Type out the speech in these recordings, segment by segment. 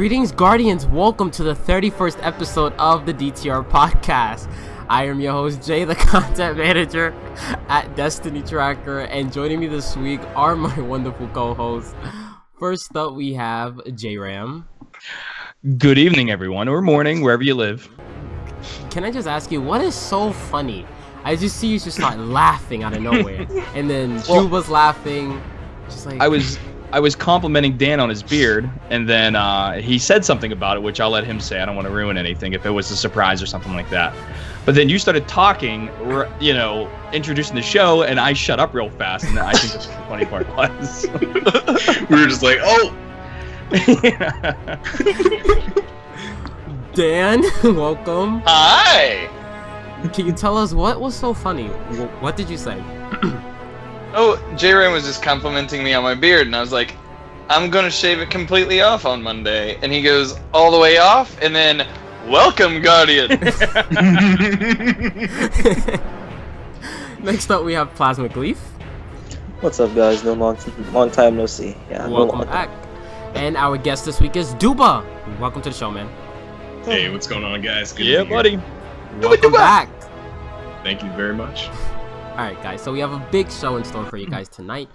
Greetings, Guardians. Welcome to the 31st episode of the DTR Podcast. I am your host, Jay, the content manager at Destiny Tracker, and joining me this week are my wonderful co-hosts. First up, we have J-Ram. Good evening, everyone, or morning, wherever you live. Can I just ask you, what is so funny? I just see you just start laughing out of nowhere, and then Duba's laughing, just like... I was complimenting Dan on his beard, and then he said something about it, which I'll let him say. I don't want to ruin anything if it was a surprise or something like that. But then you started talking, you know, introducing the show, and I shut up real fast, and I think that's what the funny part was. We were just like, oh! Dan, welcome. Hi! Can you tell us what was so funny? What did you say? Oh, J-Ram was just complimenting me on my beard, and I was like, I'm gonna shave it completely off on Monday. And he goes, all the way off? And then, welcome, Guardian! Next up, we have Plasmic Leaf. What's up, guys? Long time no see. Yeah, welcome back. And our guest this week is Duba. Welcome to the show, man. Hey, what's going on, guys? Good Yeah, buddy. Welcome back. Thank you very much. Alright, guys, so we have a big show in store for you guys tonight,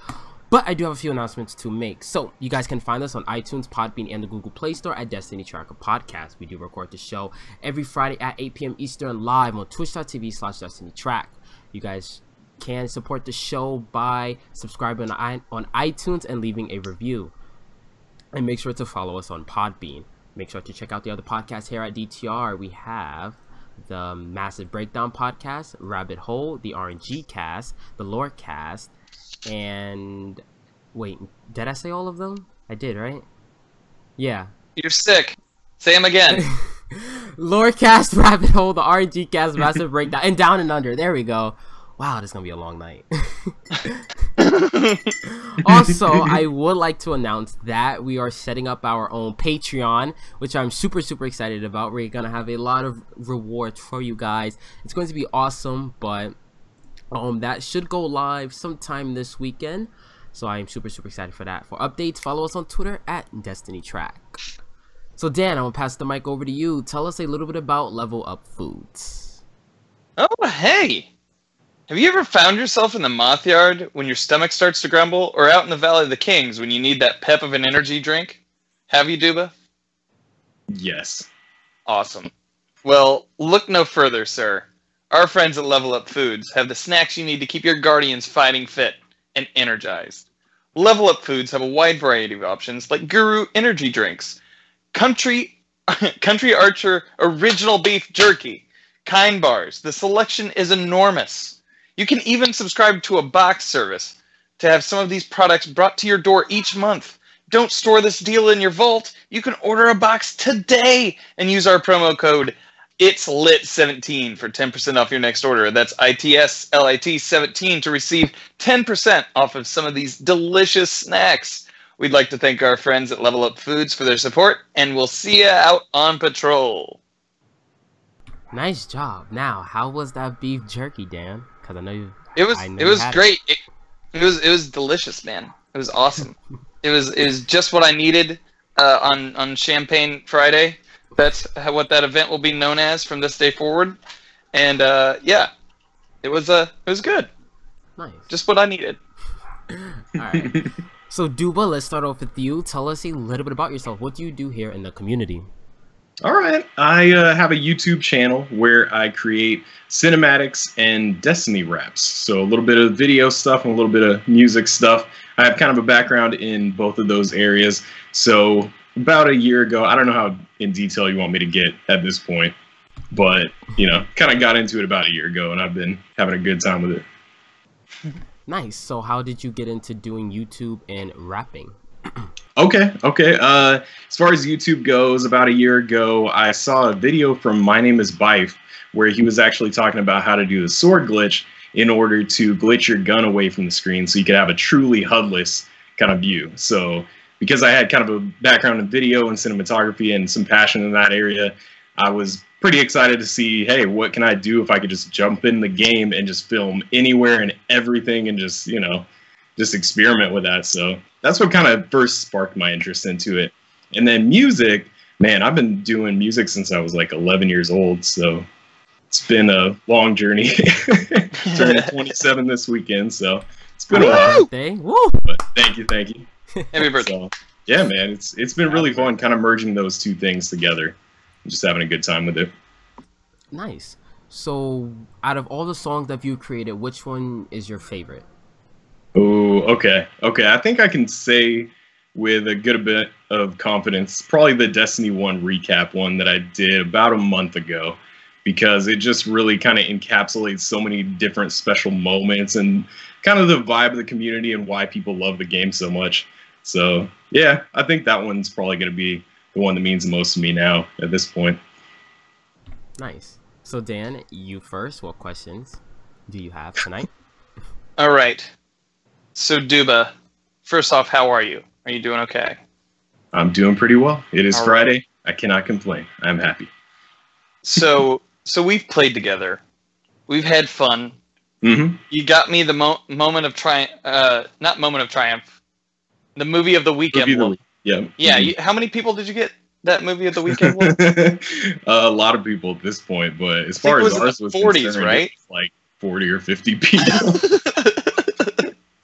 but I do have a few announcements to make. So, you guys can find us on iTunes, Podbean, and the Google Play Store at Destiny Tracker Podcast. We do record the show every Friday at 8 p.m. Eastern live on twitch.tv/DestinyTrack. You guys can support the show by subscribing on iTunes and leaving a review. And make sure to follow us on Podbean. Make sure to check out the other podcasts here at DTR. We have the Massive Breakdown Podcast, Rabbit Hole, TheRNGCast, the LoreCast, and wait, did I say all of them? I did, right? Yeah. You're sick. Say them again. LoreCast, Rabbit Hole, the RNGCast, Massive Breakdown, and Down and Under. There we go. Wow, this is gonna be a long night. Also, I would like to announce that we are setting up our own Patreon, which I'm super excited about. We're gonna have a lot of rewards for you guys. It's going to be awesome, but that should go live sometime this weekend. So I'm super excited for that. For updates, follow us on Twitter at DestinyTrack. So Dan, I'm gonna pass the mic over to you. Tell us a little bit about Level Up Foods. Oh, hey! Have you ever found yourself in the moth yard when your stomach starts to grumble, or out in the Valley of the Kings when you need that pep of an energy drink? Have you, Duba? Yes. Awesome. Well, look no further, sir. Our friends at Level Up Foods have the snacks you need to keep your Guardians fighting fit and energized. Level Up Foods have a wide variety of options like Guru energy drinks, Country Archer original beef jerky, Kind bars. The selection is enormous. You can even subscribe to a box service to have some of these products brought to your door each month. Don't store this deal in your vault. You can order a box today and use our promo code IT'sLit17 for 10% off your next order. That's ITSLIT17 to receive 10% off of some of these delicious snacks. We'd like to thank our friends at Level Up Foods for their support, and we'll see you out on patrol. Nice job. Now, how was that beef jerky, Dan? Because I know you. It was great. It was delicious, man. It was awesome. it was just what I needed on Champagne Friday. That's what that event will be known as from this day forward. And yeah, it was good. Nice. Just what I needed. All right. So Duba, let's start off with you. Tell us a little bit about yourself. What do you do here in the community? All right. I have a YouTube channel where I create cinematics and Destiny raps. So a little bit of video stuff and a little bit of music stuff. I have kind of a background in both of those areas. So about a year ago, I don't know how in detail you want me to get at this point, but, you know, kind of got into it about a year ago, and I've been having a good time with it. Nice. So how did you get into doing YouTube and rapping? Okay. As far as YouTube goes, about a year ago, I saw a video from My Name is Bife where he was actually talking about how to do the sword glitch in order to glitch your gun away from the screen so you could have a truly HUD-less kind of view. So because I had kind of a background in video and cinematography and some passion in that area, I was pretty excited to see, hey, what can I do if I could just jump in the game and just film anywhere and everything and just, you know, just experiment with that. So that's what kind of first sparked my interest into it. And then music, Man, I've been doing music since I was like 11 years old, so it's been a long journey. Turning 27 this weekend, so it's been a while. Birthday. Woo! But thank you. Happy birthday. So, yeah, man, it's been really fun kind of merging those two things together and just having a good time with it. Nice. So, out of all the songs that you created, which one is your favorite? Oh, okay. I think I can say with a good bit of confidence, probably the Destiny 1 recap one that I did about a month ago, because it just really kind of encapsulates so many different special moments and kind of the vibe of the community and why people love the game so much. So, yeah, I think that one's probably going to be the one that means the most to me now at this point. Nice. So, Dan, you first. What questions do you have tonight? All right. So, Duba, first off, how are you? Are you doing okay? I'm doing pretty well. It is All Friday. right. I cannot complain. I'm happy. So we've played together. We've had fun. Mm-hmm. You got me the moment of triumph. Not moment of triumph. The movie of the weekend. Yeah. Yeah. Mm-hmm. How many people did you get that movie of the weekend? A lot of people at this point, but as far as ours was 40s, concerned, right? it was like 40 or 50 people.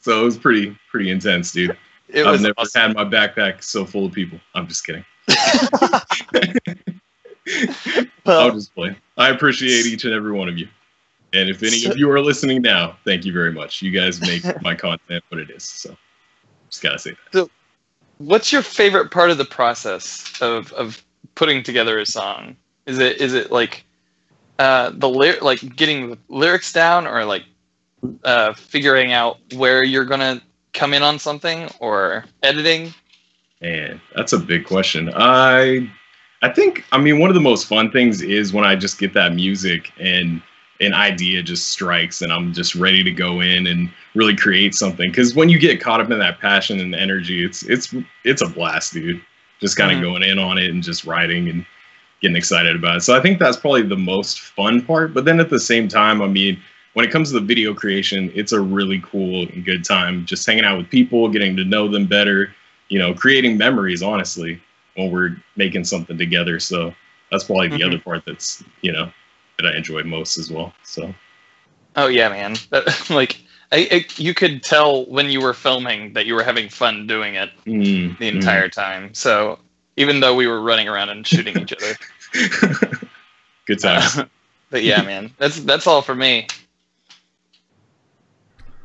So it was pretty intense, dude. I've never had my backpack so full of people. I'm just kidding. I'll just play. I appreciate each and every one of you. And if any of you are listening now, thank you very much. You guys make my content what it is. So just gotta say that. So, what's your favorite part of the process of putting together a song? Is it like like getting the lyrics down, or like figuring out where you're gonna come in on something, or editing? Man, that's a big question. I think, one of the most fun things is when I just get that music and an idea just strikes and I'm just ready to go in and really create something. Because when you get caught up in that passion and energy, it's a blast, dude. Just kind of going in on it and just writing and getting excited about it. So I think that's probably the most fun part. But then at the same time, when it comes to the video creation, it's a really cool and good time just hanging out with people, getting to know them better, creating memories, honestly, when we're making something together. So that's probably the other part that's, that I enjoy most as well. So. Oh yeah, man. You could tell when you were filming that you were having fun doing it the entire time. So even though we were running around and shooting each other. Good times. But yeah, man, that's all for me.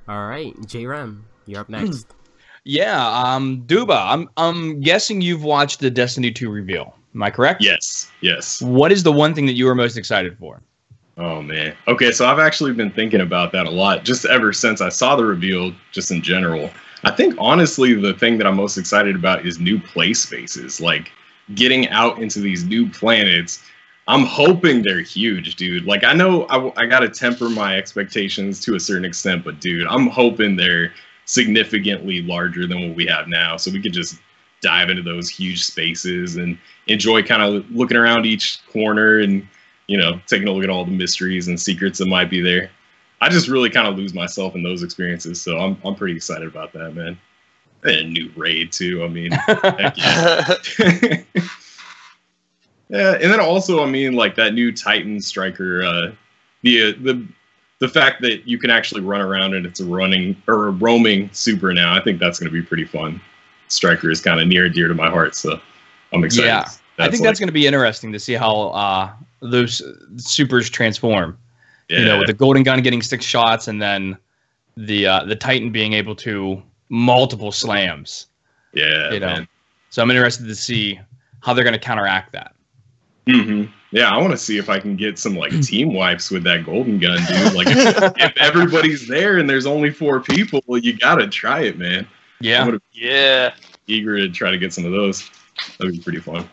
All right, J-Ram, you're up next. Yeah, Duba, I'm guessing you've watched the Destiny 2 reveal. Am I correct? Yes. What is the one thing that you were most excited for? Oh, man. Okay, so I've actually been thinking about that a lot, just ever since I saw the reveal, just in general. I think, honestly, the thing that I'm most excited about is new play spaces, like getting out into these new planets. I'm hoping they're huge, dude. Like, I know I got to temper my expectations to a certain extent, but, dude, I'm hoping they're significantly larger than what we have now, so we could just dive into those huge spaces and enjoy kind of looking around each corner and, taking a look at all the mysteries and secrets that might be there. I just really kind of lose myself in those experiences, so I'm pretty excited about that, man. And a new raid, too. Heck yeah. Yeah, and then also, like that new Titan Striker, the fact that you can actually run around and it's a roaming super now, I think that's going to be pretty fun. Striker is kind of near and dear to my heart, so I'm excited. Yeah, I think that's going to be interesting to see how those supers transform. Yeah. With the golden gun getting 6 shots and then the Titan being able to multiple slams. Yeah, man. So I'm interested to see how they're going to counteract that. Mm-hmm. Yeah, I want to see if I can get some team wipes with that golden gun, dude. Like if everybody's there and there's only 4 people, you gotta try it, man. Yeah, I'm eager to try to get some of those. That'd be pretty fun.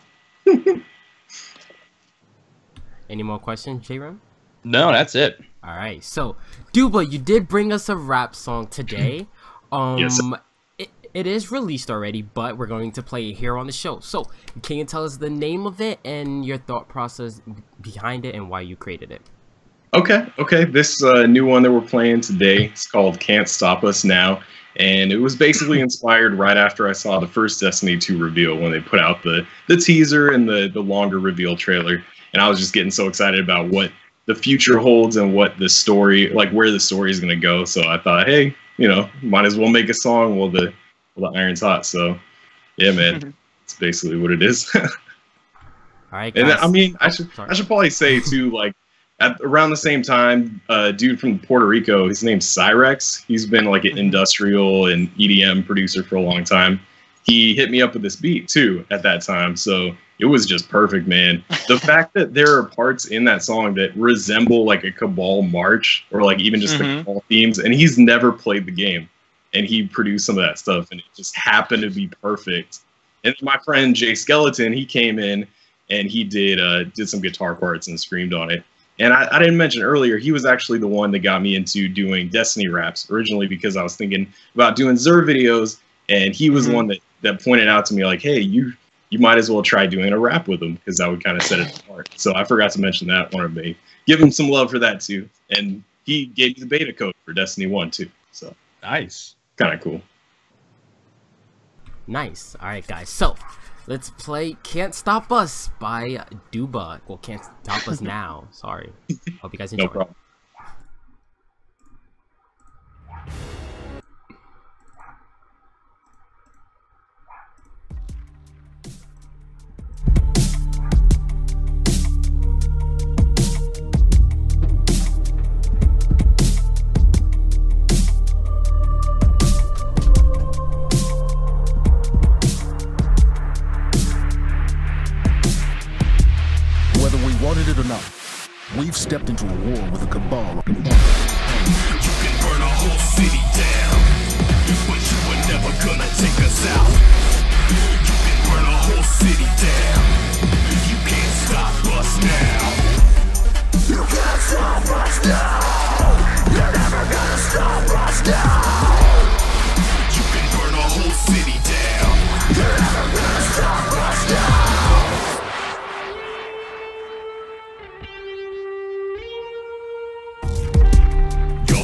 Any more questions, J-Ram? No, that's it. All right. So, Duba, you did bring us a rap song today. Yes. It is released already, but we're going to play it here on the show. So, can you tell us the name of it and your thought process behind it and why you created it? Okay. This new one that we're playing today is called Can't Stop Us Now. And it was basically inspired right after I saw the first Destiny 2 reveal when they put out the teaser and the longer reveal trailer. And I was just getting so excited about what the future holds and what the story, like where the story is going to go. So I thought, hey, you know, might as well make a song while the iron's hot. So yeah, man, that's basically what it is. All right, guys. And I mean, I should probably say too, like, at around the same time, dude from Puerto Rico, his name's Cyrex. He's been like an industrial and EDM producer for a long time. He hit me up with this beat too at that time, so it was just perfect, man. The fact that there are parts in that song that resemble like a Cabal march or like even just the Cabal themes, and he's never played the game, and he produced some of that stuff, and it just happened to be perfect. And my friend Jay Skeleton, he came in and he did some guitar parts and screamed on it. And I didn't mention earlier, he was actually the one that got me into doing Destiny raps originally because I was thinking about doing Zer videos, and he was the one that pointed out to me like, hey, you might as well try doing a rap with him because that would kind of set it apart. So I forgot to mention that. Wanted to give him some love for that too. And he gave me the beta code for Destiny 1 too. So nice. Kind of cool. Nice. All right, guys. So let's play Can't Stop Us by Duba. Well, Can't Stop Us Now. Sorry. Hope you guys enjoy. No problem. It or not, we've stepped into a war with a cabal. You can burn a whole city down, but you were never gonna take us out. You can burn a whole city down, you can't stop us now. You can't stop us now, you're never gonna stop us now. You can burn a whole city down, you're never gonna stop us now.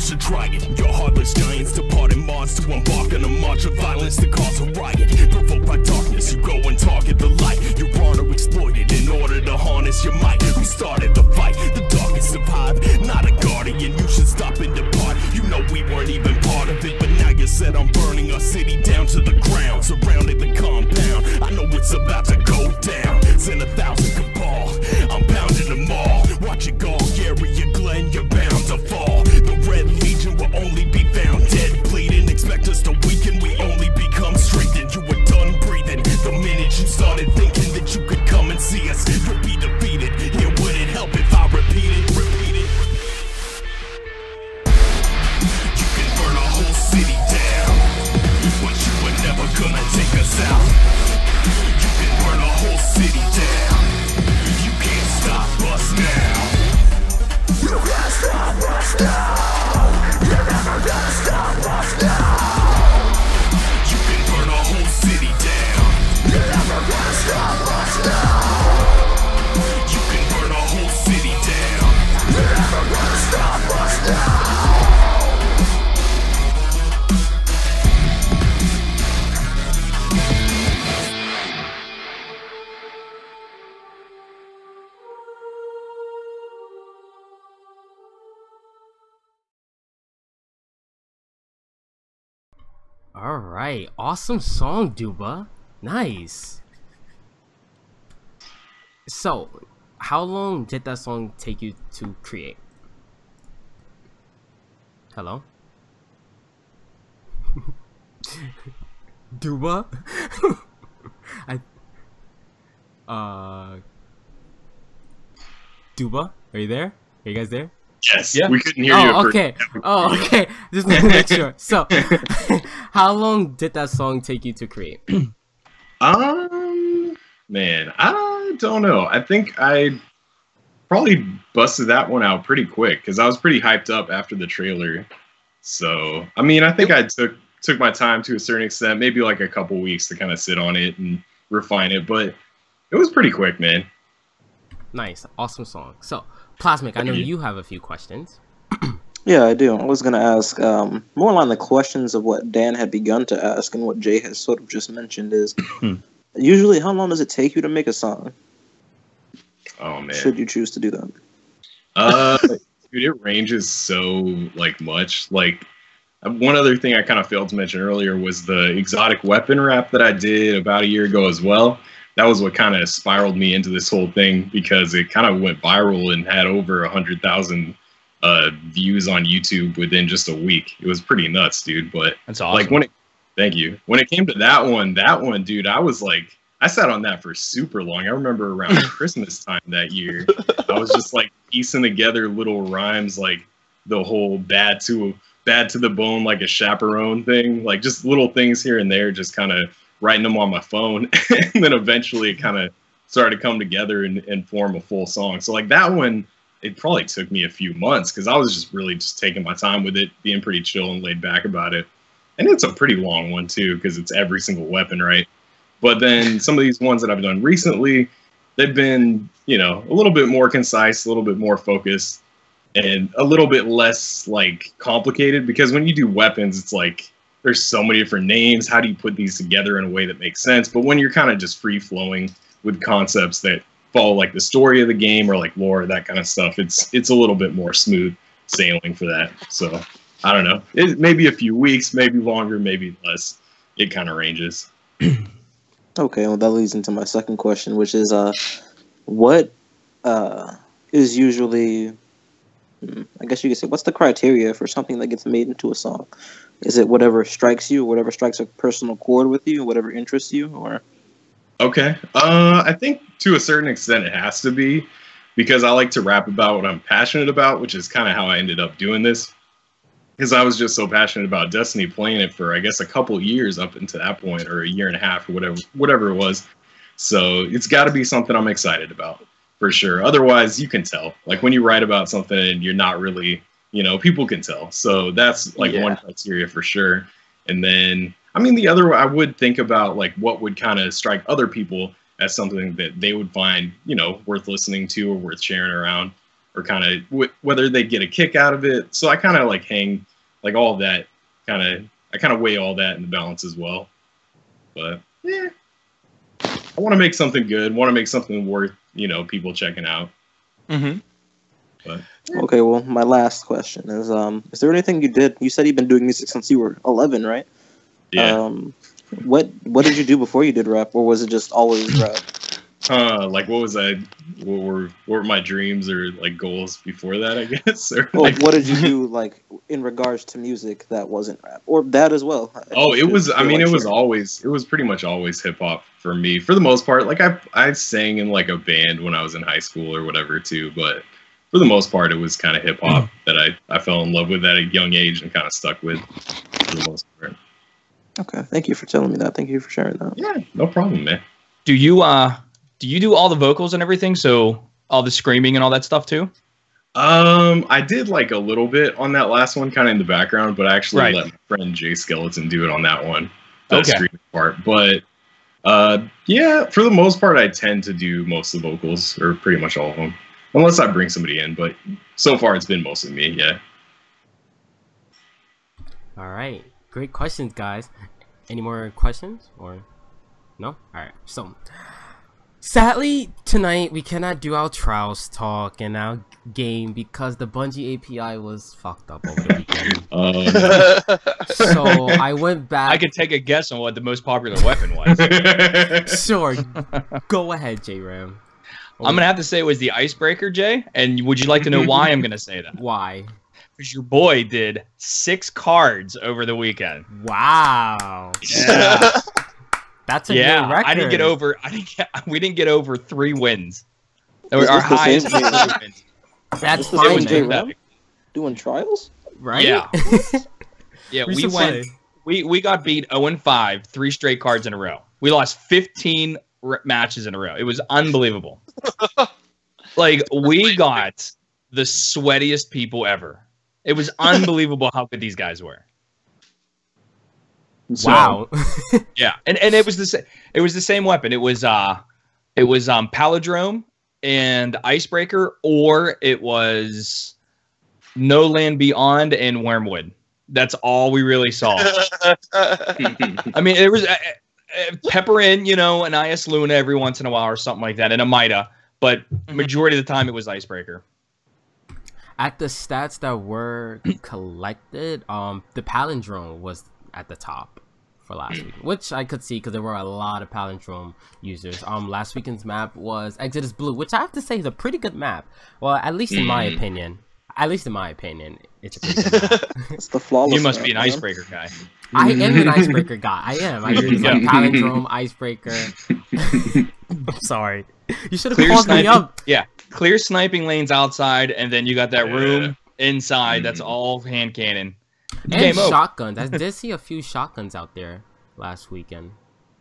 Should try it. Your heartless giants depart in Mars to embark on a march of violence to cause a riot. Provoked by darkness, you go and target the light. Your honor exploited in order to harness your might. Who started the fight? The darkest survive. Not a guardian, you should stop and depart. You know we weren't even part of it, but now you said I'm burning our city down to the ground. Surrounded the compound, I know it's about to go down. Send 1,000 cabal, I'm pounding them all. Watch it go, Gary, Glenn, you're bound to fall. The Red Legion will only be found dead, bleeding. Expect us to weaken, we only become strengthened. You were done breathing the minute you started thinking that you could come and see us. You'll be defeated. Here, would it help if I repeat it? Repeat it. You can burn a whole city down, but you were never gonna take us out. You can burn a whole city down, you can't stop us now. You can't stop us now, you're never gonna stop us now. You can burn a whole city down, you're never gonna stop us now. You can burn a whole city down, you're never gonna stop us now. All right, awesome song, Duba. Nice. So, how long did that song take you to create? Hello? Duba? Duba? Are you there? Are you guys there? Yes, Yeah. we couldn't hear you. Okay. Oh, okay. Just need to make sure. So, how long did that song take you to create? Man, I don't know. I think I probably busted that one out pretty quick because I was pretty hyped up after the trailer. So, I mean, I think I took my time to a certain extent, maybe like a couple weeks to kind of sit on it and refine it, but it was pretty quick, man. Nice. Awesome song. So, Plasmic, I know you have a few questions. Yeah, I do. I was going to ask more along the questions of what Dan had begun to ask and what Jay has sort of just mentioned is, usually how long does it take you to make a song? Oh, man. Should you choose to do that? Dude, it ranges so, like, much. Like, one other thing I kind of failed to mention earlier was the exotic weapon rap that I did about a year ago as well. That was what kind of spiraled me into this whole thing because it kind of went viral and had over 100,000 views on YouTube within just a week. It was pretty nuts, dude. But that's awesome. Like thank you. When it came to that one, dude, I was like, I sat on that for super long. I remember around Christmas time that year, I was just like piecing together little rhymes, like the whole bad to the bone, like a chaperone thing, like just little things here and there, just kind of writing them on my phone. And then eventually it kind of started to come together and form a full song. So like that one, it probably took me a few months because I was just really just taking my time with it, being pretty chill and laid back about it. And it's a pretty long one too because it's every single weapon, right? But then some of these ones that I've done recently, they've been, you know, a little bit more concise, a little bit more focused, and a little bit less like complicated because when you do weapons, it's like there's so many different names. How do you put these together in a way that makes sense? But when you're kind of just free flowing with concepts that follow like the story of the game or like lore, that kind of stuff, it's a little bit more smooth sailing for that. So I don't know. It maybe a few weeks, maybe longer, maybe less. It kind of ranges. Okay, well, that leads into my second question, which is, what is usually, I guess you could say, what's the criteria for something that gets made into a song? Is it whatever strikes you, whatever strikes a personal chord with you, whatever interests you, or? Okay, I think to a certain extent it has to be, because I like to rap about what I'm passionate about, which is kind of how I ended up doing this. Because I was just so passionate about Destiny, playing it for, I guess, a couple years up until that point, or a year and a half, or whatever it was. So it's got to be something I'm excited about, for sure. Otherwise, you can tell. Like, when you write about something and you're not really, you know, people can tell. So that's, like, one criteria for sure. And then, I mean, the other, I would think about, like, what would kind of strike other people as something that they would find, you know, worth listening to or worth sharing around, or kind of whether they get a kick out of it. So I kind of, like, hang... like all of that, I kind of weigh all that in the balance as well. But yeah, I want to make something good. Want to make something worth, you know, people checking out. Mm-hmm. But Okay, well, my last question is there anything you did? You said you've been doing music since you were 11, right? yeah, What did you do before you did rap, or was it just always rap? like what were my dreams or like goals before that? I guess. Or, Well, like, what did you do like in regards to music that wasn't rap, or that as well? oh, it was. I mean, like it was sharing. always. It was pretty much always hip hop for me, for the most part. Like I sang in like a band when I was in high school or whatever too, but for the most part, it was kind of hip hop that I fell in love with at a young age and kind of stuck with for the most part. Okay, thank you for telling me that. Thank you for sharing that. Yeah, no problem, man. Do you do all the vocals and everything? So all the screaming and all that stuff too? I did like a little bit on that last one, kind of in the background, but I actually let my friend Jay Skeleton do it on that one, the screaming part. But yeah, for the most part, I tend to do most of the vocals, or pretty much all of them, unless I bring somebody in. But so far, it's been mostly me. Yeah. All right, great questions, guys. Any more questions or no? All right, so. Sadly, tonight we cannot do our trials talk and our game because the Bungie API was fucked up over the weekend. So I went back. I could take a guess on what the most popular weapon was. Sure, go ahead, J-Ram. I'm gonna have to say it was the icebreaker, Jay. And would you like to know why I'm gonna say that? Why? Because your boy did 6 cards over the weekend. Wow. Yeah. That's a new record. We didn't get over 3 wins. Is Our this the highest same was 3 wins. That's Is this the fine, same J man. Ram doing trials? Right? Yeah. Yeah, We we should went. We got beat 0-5, 3 straight cards in a row. We lost 15 matches in a row. It was unbelievable. Like, we got the sweatiest people ever. It was unbelievable how good these guys were. Wow. Yeah, and it was the same weapon. It was palindrome, and Icebreaker, or it was No Land Beyond and Wormwood. That's all we really saw. I mean, it was pepper in, an IS Luna every once in a while or something like that, and a Mida, but majority of the time it was Icebreaker. At the stats that were collected, the palindrome was at the top for last week, which I could see because there were a lot of palindrome users. Last weekend's map was Exodus Blue, which I have to say is a pretty good map. Well, at least in my opinion. It's a pretty good map. It's the flawless. You must be an Icebreaker guy. I am an Icebreaker guy. I am. I use like palindrome, Icebreaker. I'm sorry. You should have called me up. Yeah, clear sniping lanes outside, and then you got that room inside. That's all hand cannon. And shotguns. I did see a few shotguns out there last weekend.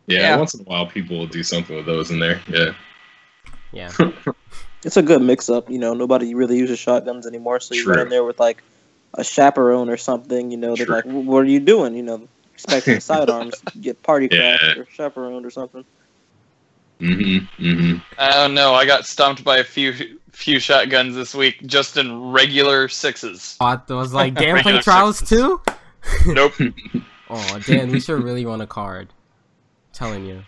Yeah, once in a while people will do something with those in there. Yeah. It's a good mix-up. Nobody really uses shotguns anymore, so you run in there with, like, a chaperone or something, they're like, what are you doing? Expecting sidearms, get party crashed or chaperone or something. I don't know. I got stumped by a few shotguns this week, just in regular 6s. I was like, Dan play Trials too? Nope. Oh, Dan, we should really run a card. I'm telling you.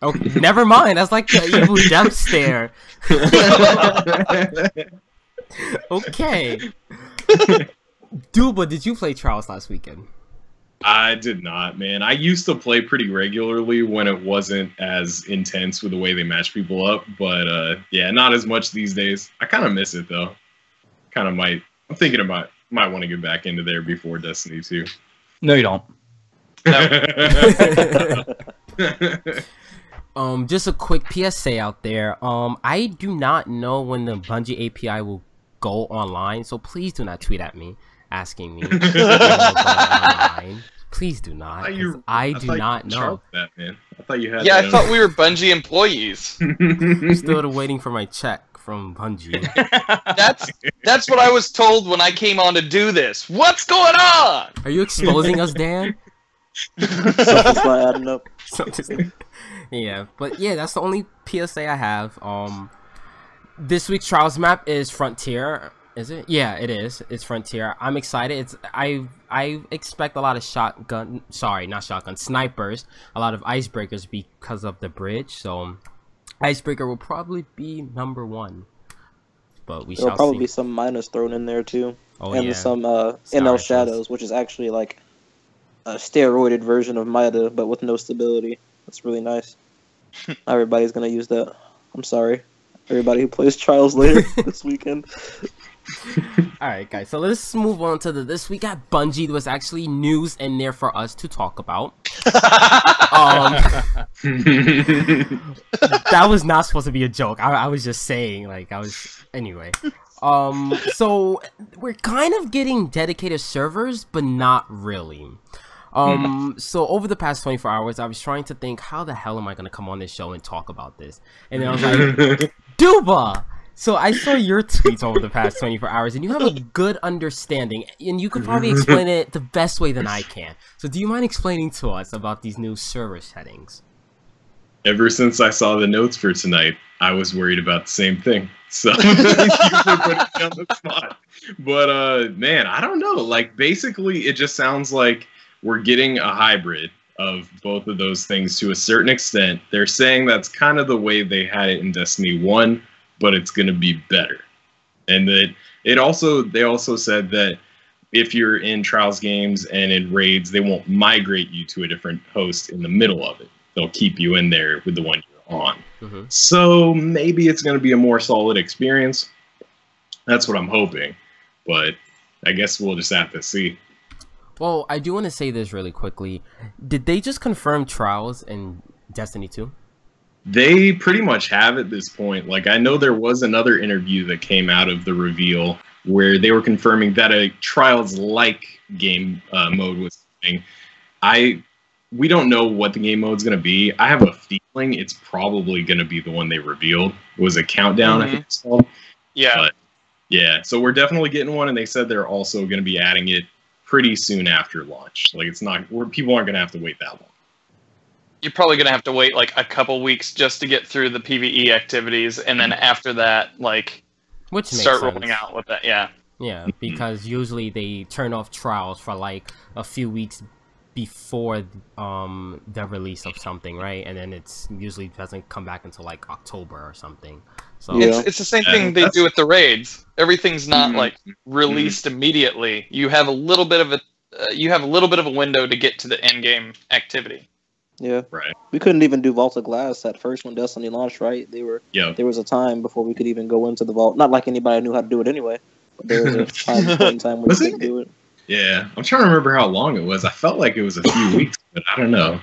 Oh, never mind. That's like the evil death stare. Okay. Duba, did you play Trials last weekend? I did not, man. I used to play pretty regularly when it wasn't as intense with the way they match people up, but yeah, not as much these days. I kind of miss it though. I'm thinking about might want to get back into there before Destiny 2. No, you don't. Just a quick PSA out there. I do not know when the Bungie API will go online, so please do not tweet at me asking me. Please do not. I do not know. That, man. I thought you had. Yeah, I thought we were Bungie employees. I'm still waiting for my check from Bungie. That's what I was told when I came on to do this. What's going on? Are you exposing us, Dan? Something's not adding up. Yeah, but yeah, that's the only PSA I have. This week's Trials map is Frontier. Is it? Yeah, it is. It's Frontier. I'm excited. I expect a lot of snipers, a lot of icebreakers because of the bridge. So Icebreaker will probably be number 1. But There'll probably be some minus thrown in there too. Oh, and some NL Shadows, which is actually like a steroided version of Mida, but with no stability. That's really nice. Not everybody's gonna use that. I'm sorry. Everybody who plays Trials later this weekend. Alright guys, so let's move on to this week at Bungie. There was actually news in there for us to talk about. That was not supposed to be a joke. I was just saying, anyway. So we're kind of getting dedicated servers, but not really. So over the past 24 hours, I was trying to think, how the hell am I going to come on this show and talk about this? And then I was like, Duba! So I saw your tweets over the past 24 hours, and you have a good understanding, and you could probably explain it the best way than I can. So do you mind explaining to us about these new server settings? Ever since I saw the notes for tonight, I was worried about the same thing. So you for putting me on the spot. But man, I don't know. Like, basically, it just sounds like we're getting a hybrid of both of those things to a certain extent. They're saying that's kind of the way they had it in Destiny 1, but it's going to be better. And that they also said that if you're in Trials games and in raids, they won't migrate you to a different host in the middle of it. They'll keep you in there with the one you're on. So maybe it's going to be a more solid experience. That's what I'm hoping. But I guess we'll just have to see. Well, I do want to say this really quickly. Did they just confirm Trials in Destiny 2? They pretty much have at this point. Like, I know there was another interview that came out of the reveal where they were confirming that a Trials-like game mode was coming. We don't know what the game mode's going to be. I have a feeling it's probably going to be the one they revealed. It was a countdown, I think it's called. Yeah. But, yeah, so we're definitely getting one, and they said they're also going to be adding it pretty soon after launch. Like, it's not, people aren't going to have to wait that long. you're probably going to have to wait like a couple weeks just to get through the PvE activities, and then after that, like, start rolling out with that. Yeah. Yeah, because usually they turn off trials for like a few weeks before the release of something, right? And then it's usually doesn't come back until like October or something. So it's the same thing they do with the raids. Everything's not like released immediately. You have a little bit of a window to get to the end game activity. Yeah, right. We couldn't even do Vault of Glass at first when Destiny launched, right? There was a time before we could even go into the vault. Not like anybody knew how to do it anyway. But there was a time when we couldn't do it. Yeah, I'm trying to remember how long it was. I felt like it was a few weeks, but I don't know.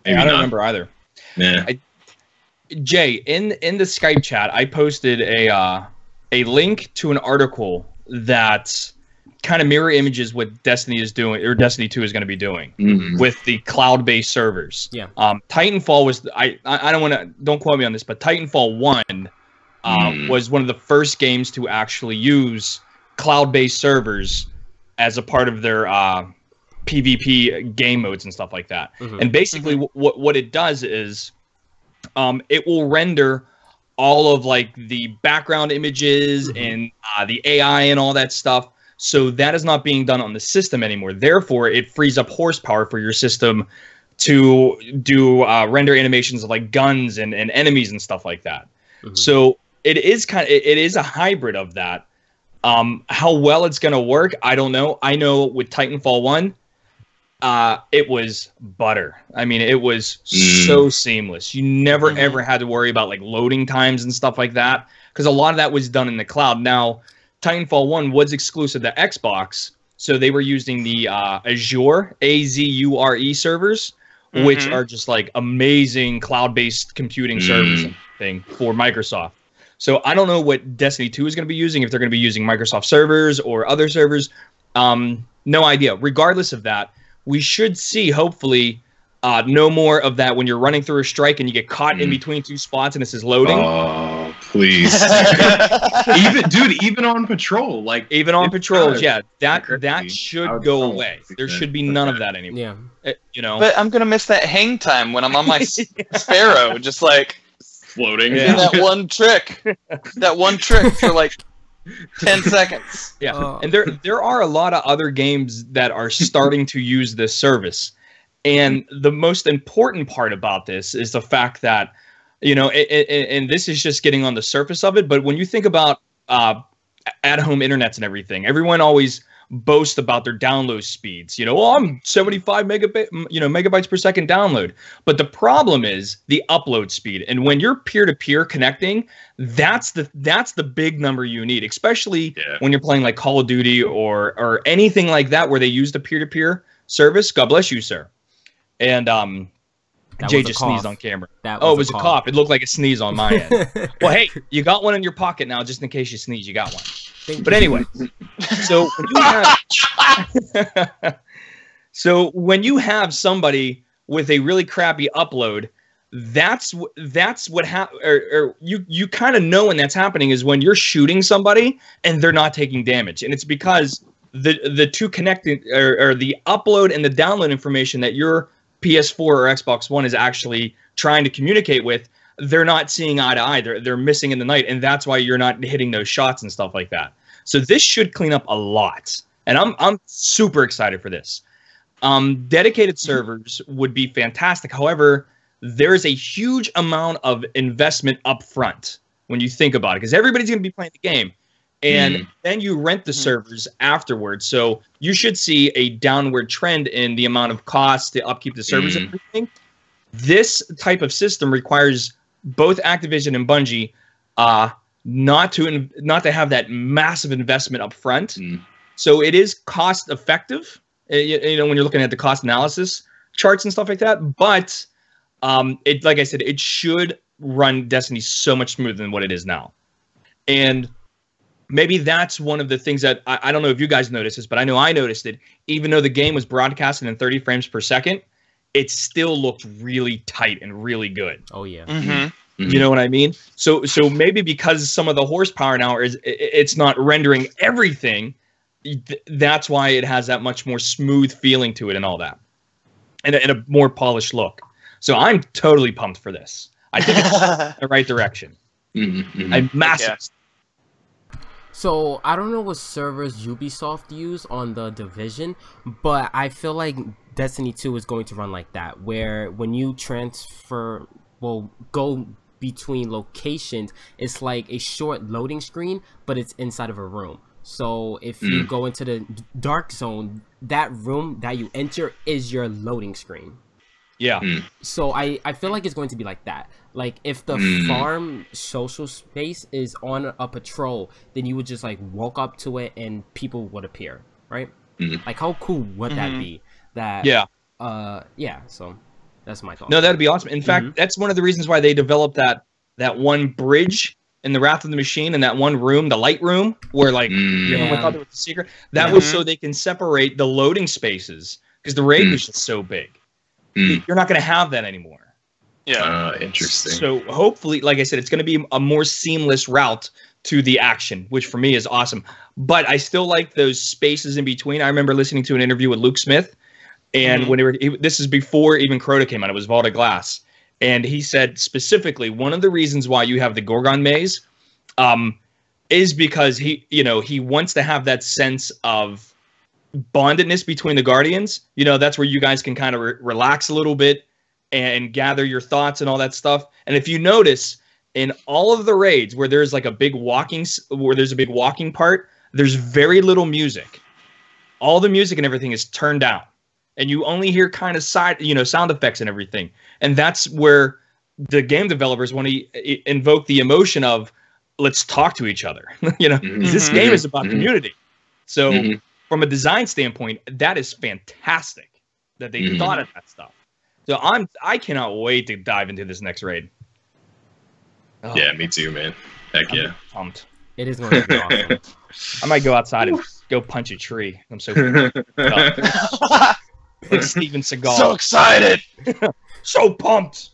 I don't remember either. Yeah. Jay, in the Skype chat, I posted a link to an article that kind of mirror images what Destiny is doing, or Destiny 2 is going to be doing with the cloud-based servers. Yeah. Titanfall was don't quote me on this, but Titanfall 1 was one of the first games to actually use cloud-based servers as a part of their PvP game modes and stuff like that. And basically what it does is it will render all of like the background images and the AI and all that stuff. So that is not being done on the system anymore. Therefore, it frees up horsepower for your system to do render animations of like guns and enemies and stuff like that. So it is a hybrid of that. How well it's going to work, I don't know. I know with Titanfall 1, it was butter. I mean, it was so seamless. You never ever had to worry about like loading times and stuff like that, because a lot of that was done in the cloud. Now, Titanfall 1 was exclusive to Xbox, so they were using the Azure, AZURE servers, which are just like amazing cloud-based computing servers and thing for Microsoft. So I don't know what Destiny 2 is going to be using, if they're going to be using Microsoft servers or other servers. No idea. Regardless of that, we should see, hopefully, no more of that when you're running through a strike and you get caught in between two spots and this is loading. Oh, please. even on patrol. Even on patrols, yeah. That should go away. There should be none of that anymore. Yeah. But I'm going to miss that hang time when I'm on my Sparrow, just like floating. Yeah. That one trick for like 10 seconds. Yeah. And there are a lot of other games that are starting to use this service. And the most important part about this is the fact that, and this is just getting on the surface of it, but when you think about at-home internets and everything, everyone always boasts about their download speeds. I'm 75 megabytes per second download. But the problem is the upload speed. And when you're peer-to-peer connecting, that's the big number you need, especially when you're playing like Call of Duty or anything like that where they use the peer-to-peer service. God bless you, sir. And Jay just sneezed on camera. It was a cough. It looked like a sneeze on my end. Well, hey, you got one in your pocket now, just in case you sneeze. You got one. But anyway, when you have somebody with a really crappy upload, that's what happens. Or you kind of know when that's happening is when you're shooting somebody and they're not taking damage, and it's because the two connected or the upload and the download information that your PS4 or Xbox One is actually trying to communicate with, they're not seeing eye to eye. They're missing in the night, and that's why you're not hitting those shots and stuff like that. So this should clean up a lot, and I'm super excited for this. Dedicated servers would be fantastic. However, there is a huge amount of investment up front when you think about it, because everybody's going to be playing the game. And then you rent the servers afterwards. So you should see a downward trend in the amount of cost to upkeep the servers and everything. This type of system requires both Activision and Bungie not to have that massive investment up front. So it is cost effective, when you're looking at the cost analysis charts and stuff like that. But like I said, it should run Destiny so much smoother than what it is now. And maybe that's one of the things that I don't know if you guys noticed this, but I know I noticed it. Even though the game was broadcasted in 30 frames per second, it still looked really tight and really good. Oh yeah. You know what I mean? So maybe because some of the horsepower now it's not rendering everything, that's why it has that much more smooth feeling to it and all that. and a more polished look. So I'm totally pumped for this. I think it's the right direction. I'm massive. So I don't know what servers Ubisoft use on the Division, but I feel like Destiny 2 is going to run like that, where when you go between locations, it's like a short loading screen, but it's inside of a room. So if you go into the dark zone, that room that you enter is your loading screen. Yeah. So I feel like it's going to be like that. Like if the farm social space is on a patrol, then you would just like walk up to it and people would appear, right? Like how cool would that be? That yeah. So that's my thought. No, that'd be awesome. In fact, that's one of the reasons why they developed that one bridge in the Wrath of the Machine, in that one room, the light room, where like everyone thought there was a secret. That was so they can separate the loading spaces, because the raid was just so big. You're not going to have that anymore. Yeah. Interesting. So hopefully, like I said, it's going to be a more seamless route to the action, which for me is awesome. But I still like those spaces in between. I remember listening to an interview with Luke Smith, and this is before even Crota came out. It was Vault of Glass. And he said specifically, one of the reasons why you have the Gorgon maze is because he wants to have that sense of bondedness between the Guardians. That's where you guys can kind of relax a little bit and gather your thoughts and all that stuff. And if you notice, in all of the raids where there's like a big walking part, there's very little music. All the music and everything is turned down, and you only hear kind of sound effects and everything. And that's where the game developers want to invoke the emotion of, let's talk to each other. This game is about community. So from a design standpoint, that is fantastic that they thought of that stuff. So I cannot wait to dive into this next raid. Oh. Yeah, me too, man. Heck yeah. Pumped. It is going to be awesome. I might go outside and go punch a tree. I'm so like Steven Seagal. So excited. So pumped.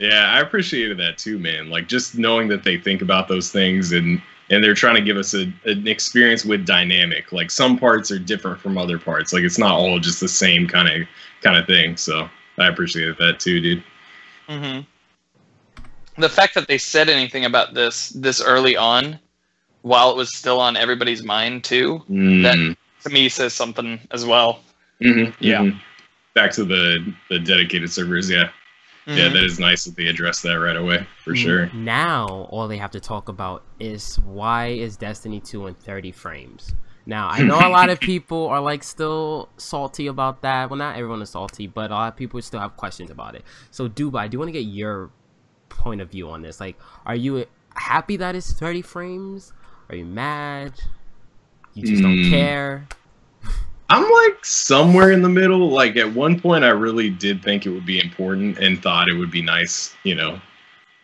Yeah, I appreciated that too, man. Like just knowing that they think about those things and they're trying to give us an experience with dynamic. Like some parts are different from other parts. Like it's not all just the same kind of thing. So I appreciated that too, dude. The fact that they said anything about this early on, while it was still on everybody's mind too, that to me says something as well. Yeah. Back to the dedicated servers. Yeah. Yeah, that is nice that they addressed that right away, for sure. Now, all they have to talk about is why is Destiny 2 in 30 frames? Now, I know a lot of people are like still salty about that. Well, not everyone is salty, but a lot of people still have questions about it. So, Duba, I do want to get your point of view on this. Like, are you happy that it's 30 frames? Are you mad? You just don't care? I'm like somewhere in the middle. Like at one point I really did think it would be important and thought it would be nice,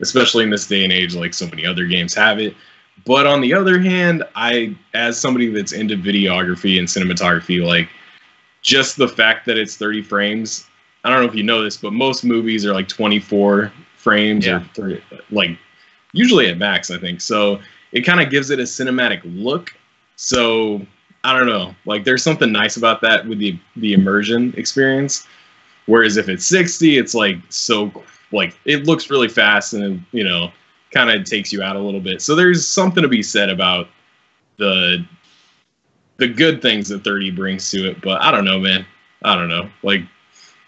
especially in this day and age, like so many other games have it. But on the other hand, as somebody that's into videography and cinematography, like just the fact that it's 30 frames, I don't know if you know this, but most movies are like 24 frames or 30, like usually at max, I think. So it kind of gives it a cinematic look. So I don't know, like there's something nice about that with the immersion experience. Whereas if it's 60, it's like it looks really fast and kind of takes you out a little bit. So there's something to be said about the good things that 30 brings to it. But I don't know, man. I don't know. Like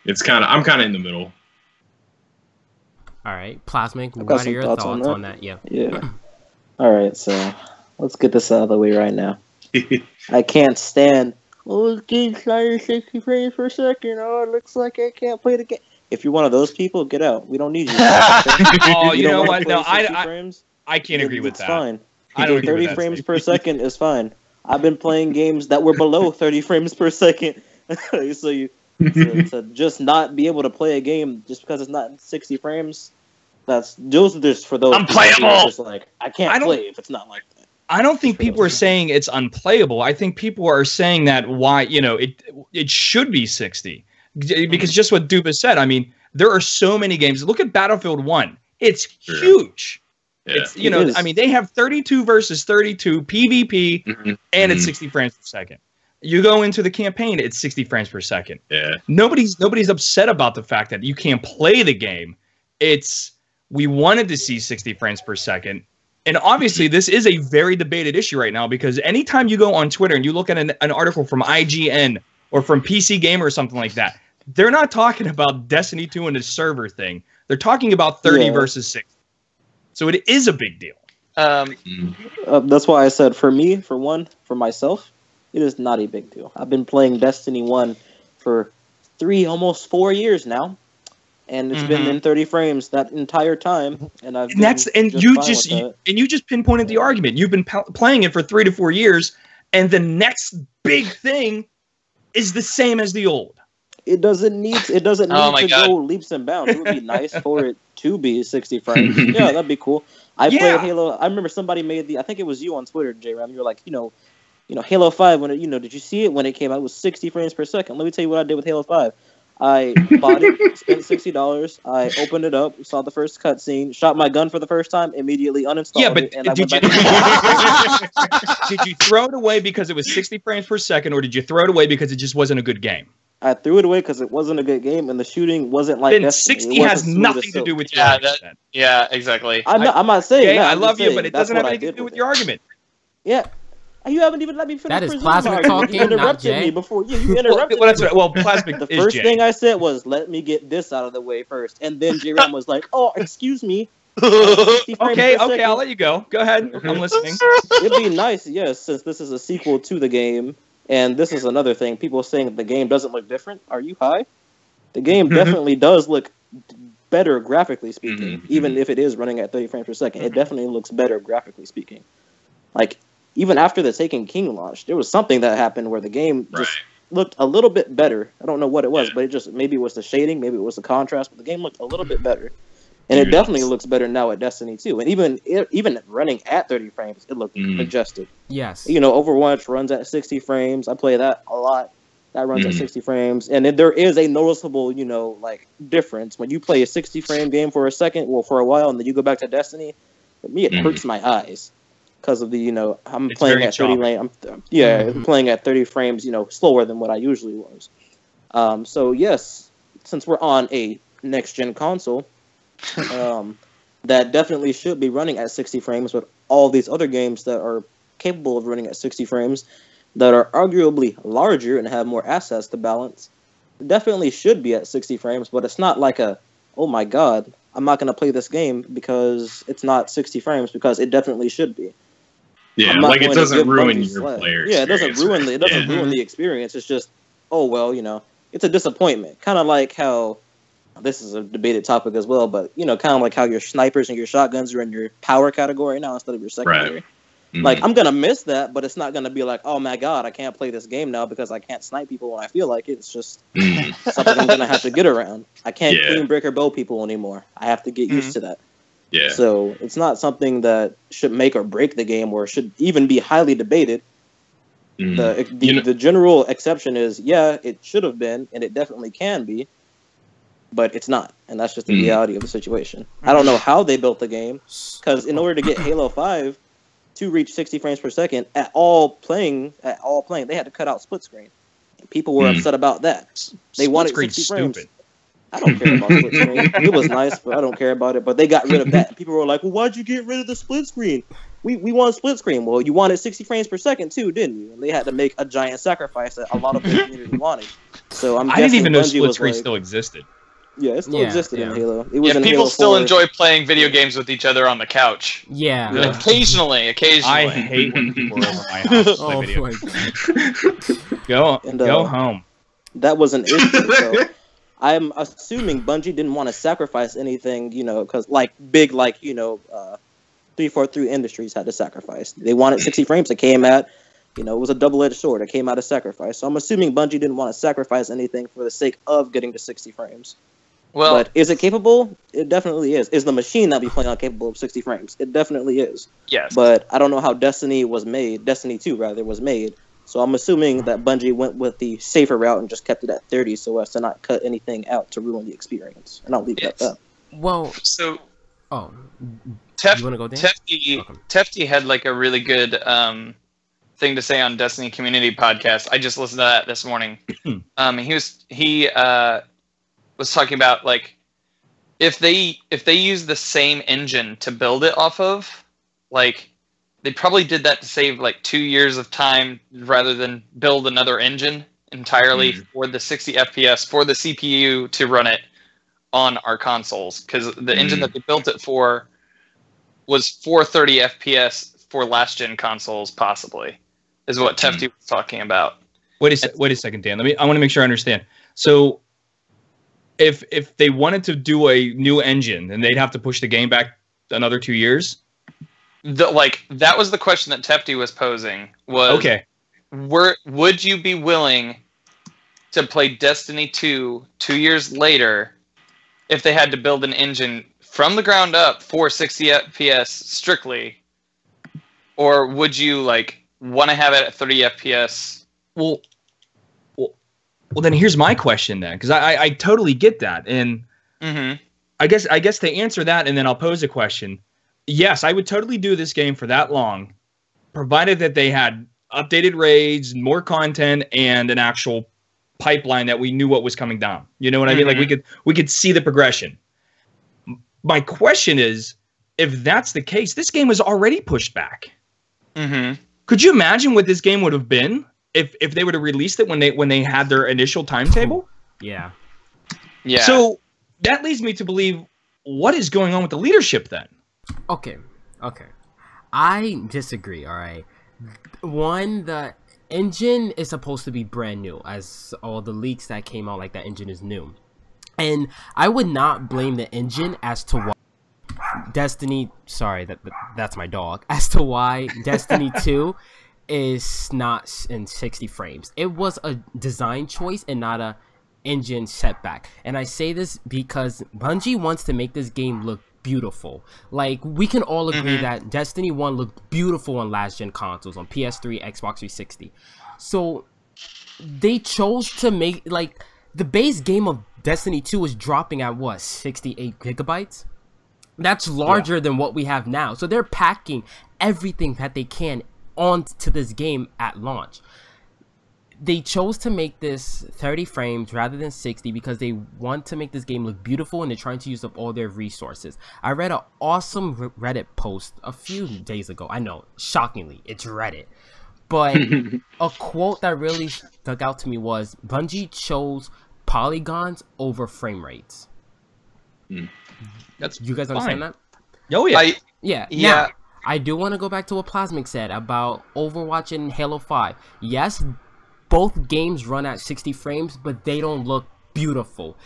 I'm kind of in the middle. All right, Plasmic, what are your thoughts on that? Yeah. All right, so let's get this out of the way right now. I can't stand. Oh, this game's sliding 60 frames per second. Oh, it looks like I can't play the game. If you're one of those people, get out. We don't need you. You know what? No, I can't agree with that. It's fine. I don't agree with 30 frames per second is fine. I've been playing games that were below 30 frames per second. So to just not be able to play a game just because it's not 60 frames, those are just for those. Unplayable. Just like I can't play if it's not like that. I don't think people are saying it's unplayable. I think people are saying that it should be 60. Because just what Duba said, I mean, there are so many games. Look at Battlefield 1. It's huge. Yeah. It's, I mean, they have 32 versus 32 PvP and it's 60 frames per second. You go into the campaign, it's 60 frames per second. Yeah. Nobody's upset about the fact that you can't play the game. It's we wanted to see 60 frames per second. And obviously, this is a very debated issue right now because anytime you go on Twitter and you look at an article from IGN or from PC Gamer or something like that, they're not talking about Destiny 2 and the server thing. They're talking about 30 versus 60. So it is a big deal. That's why I said for me, for myself, it is not a big deal. I've been playing Destiny 1 for 3, almost 4 years now. And it's been in 30 frames that entire time, and you just pinpointed the argument. You've been playing it for 3 to 4 years, and the next big thing is the same as the old. It doesn't need to go leaps and bounds. It would be nice for it to be 60 frames. Yeah, that'd be cool. I played Halo. I remember somebody made I think it was you on Twitter, J-Ram. You were like, Halo 5 when it, did you see it when it came out? It was 60 frames per second. Let me tell you what I did with Halo 5. I bought it, spent $60. I opened it up, saw the first cutscene, shot my gun for the first time, immediately uninstalled it. And did you throw it away because it was 60 frames per second, or did you throw it away because it just wasn't a good game? I threw it away because it wasn't a good game, and the shooting wasn't like then Destiny. 60 has nothing to do with your argument. Yeah, exactly. I'm not saying that. I love you, but it doesn't have anything to do with your argument. Yeah. You haven't even let me finish. That is Plasmic talking, you interrupted not Jay. Me before. You interrupted well, that's right. Well, Plasmic the first thing I said was, let me get this out of the way first. And then J-Ram was like, oh, excuse me. Okay, I'll let you go. Go ahead. I'm listening. It'd be nice, yes, since this is a sequel to the game. And this is another thing. People saying that the game doesn't look different. Are you high? The game definitely does look better graphically speaking. Even if it is running at 30 frames per second. It definitely looks better graphically speaking. Like, even after the Taken King launched, there was something that happened where the game just looked a little bit better. I don't know what it was, but maybe it was the shading, maybe it was the contrast, but the game looked a little bit better. And it definitely looks better now at Destiny 2. And even running at 30 frames, it looked majestic. Yes. Overwatch runs at 60 frames. I play that a lot. That runs at 60 frames. And there is a noticeable, difference. When you play a 60-frame game for a while, and then you go back to Destiny, for me, it hurts my eyes. Because of the, I'm playing at 30 frames. I'm playing at 30 frames, slower than what I usually was. So yes, since we're on a next-gen console, that definitely should be running at 60 frames. But all these other games that are capable of running at 60 frames, that are arguably larger and have more assets to balance, definitely should be at 60 frames. But it's not like oh my god, I'm not going to play this game because it's not 60 frames, because it definitely should be. Yeah, like it doesn't ruin your player. Yeah, it doesn't ruin the experience. It's just, it's a disappointment. Kind of like how, this is a debated topic as well, but kind of like how your snipers and your shotguns are in your power category now instead of your secondary. Right. Like, I'm gonna miss that, but it's not gonna be like, oh my god, I can't play this game now because I can't snipe people when I feel like it. It's just something I'm gonna have to get around. I can't clean break or bow people anymore. I have to get used to that. Yeah. So it's not something that should make or break the game, or should even be highly debated. The general exception is, it should have been, and it definitely can be, but it's not, and that's just the reality of the situation. I don't know how they built the game, because in order to get Halo 5 to reach 60 frames per second at all playing, they had to cut out split screen. And people were upset about that. They wanted 60 frames. Stupid. I don't care about split screen. It was nice, but I don't care about it. But they got rid of that. People were like, well, why'd you get rid of the split screen? We want split screen. Well, you wanted 60 frames per second too, didn't you? And they had to make a giant sacrifice that a lot of the community wanted. So I didn't even know split screen still existed. Yeah, it still existed in Halo. It was in people Halo still 4. enjoy playing video games with each other on the couch. Yeah. Occasionally. I hate when people are over my house to play video games. Go home. That was an issue. So I'm assuming Bungie didn't want to sacrifice anything, because big 343 Industries had to sacrifice. They wanted 60 frames. It came at, it was a double-edged sword. It came out of sacrifice. So I'm assuming Bungie didn't want to sacrifice anything for the sake of getting to 60 frames. Well, but is it capable? It definitely is. Is the machine that we play on capable of 60 frames? It definitely is. Yes. But I don't know how Destiny 2 was made. So I'm assuming that Bungie went with the safer route and just kept it at 30 so as to not cut anything out to ruin the experience. And I'll leave it at that. Well, so... Oh. You want to go, Dan? Tefty had a really good thing to say on Destiny Community Podcast. I just listened to that this morning. He was talking about like if they use the same engine to build it off of, like they probably did that to save like 2 years of time rather than build another engine entirely for the 60 FPS for the CPU to run it on our consoles, because the engine that they built it for was 430 FPS for last gen consoles, possibly, is what Tefty was talking about. Wait a second, Dan. I want to make sure I understand. So, if they wanted to do a new engine, then they'd have to push the game back another 2 years. That was the question that Tefty was posing. Was okay. Would you be willing to play Destiny 2 2 years later if they had to build an engine from the ground up for 60 FPS strictly, or would you like want to have it at 30 FPS? Well, then here's my question then, because I totally get that, and I guess to answer that, and then I'll pose a question. Yes, I would totally do this game for that long, provided that they had updated raids, more content, and an actual pipeline that we knew what was coming down. You know what I mean? Like we could see the progression. My question is, if that's the case, this game was already pushed back. Could you imagine what this game would have been if they would have released it when they had their initial timetable? Yeah. So that leads me to believe, what is going on with the leadership then? Okay. I disagree. All right. One, the engine is supposed to be brand new, as all the leaks that came out, like that engine is new, and I would not blame the engine as to why Destiny, sorry, that's my dog, as to why Destiny 2 is not in 60 frames. It was a design choice and not a engine setback. And I say this because Bungie wants to make this game look beautiful. Like, we can all agree that Destiny 1 looked beautiful on last gen consoles, on PS3, Xbox 360. So they chose to make, like, the base game of Destiny 2 was dropping at what, 68 gigabytes? That's larger than what we have now. So they're packing everything that they can onto this game at launch. They chose to make this 30 frames rather than 60 because they want to make this game look beautiful, and they're trying to use up all their resources. I read an awesome Reddit post a few days ago. I know, shockingly, it's Reddit. But a quote that really stuck out to me was, Bungie chose polygons over frame rates. That's You guys understand that? Oh, yeah. Yeah. Now, I do want to go back to what Plasmic said about Overwatch and Halo 5. Yes, both games run at 60 frames, but they don't look beautiful.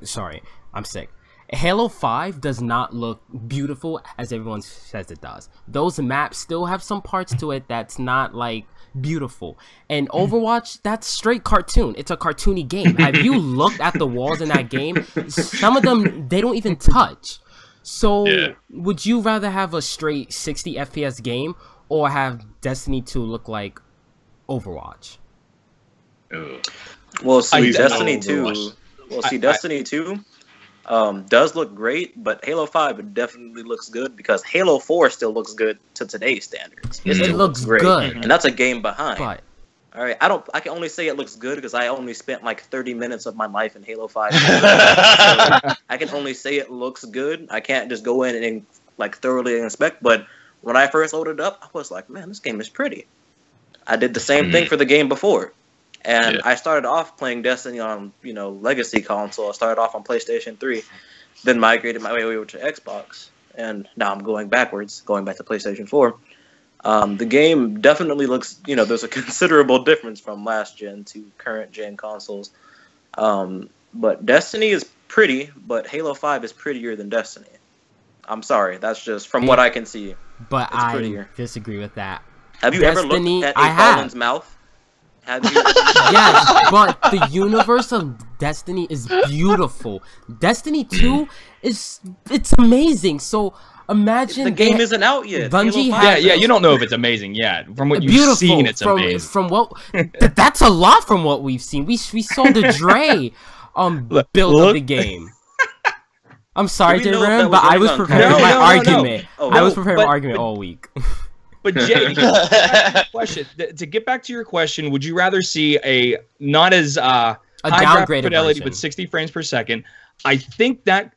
Sorry, I'm sick. Halo 5 does not look beautiful as everyone says it does. Those maps still have some parts to it that's not like beautiful. And Overwatch, that's straight cartoon. It's a cartoony game. Have you looked at the walls in that game? Some of them, they don't even touch. So would you rather have a straight 60 FPS game or have Destiny 2 look like Overwatch? Well, see, Destiny 2. Well, see, Destiny 2 does look great, but Halo 5 definitely looks good because Halo 4 still looks good to today's standards. It still looks great, and that's a game behind. But all right, I can only say it looks good because I only spent like 30 minutes of my life in Halo 5. So I can only say it looks good. I can't just go in and like thoroughly inspect. But when I first loaded it up, I was like, man, this game is pretty. I did the same thing for the game before. And I started off playing Destiny on, Legacy console. I started off on PlayStation 3, then migrated my way over to Xbox, and now I'm going backwards, going back to PlayStation 4. The game definitely looks, there's a considerable difference from last gen to current gen consoles. But Destiny is pretty, but Halo 5 is prettier than Destiny. I'm sorry, that's just from what I can see. But I disagree with that. Have you ever looked at a Fallen's mouth? Have you? Yes, but the universe of Destiny is beautiful. Destiny 2 it's amazing. So imagine the game isn't out yet. Bungie you don't know if it's amazing yet. From what you've seen, it's amazing. From what that's a lot from what we've seen. We saw the Dre build of the game. I'm sorry, J-Ram, but I was preparing my argument. I was preparing my argument all week. But Jay, to get back to your question, would you rather see a not as high graphic fidelity version, but 60 frames per second? I think that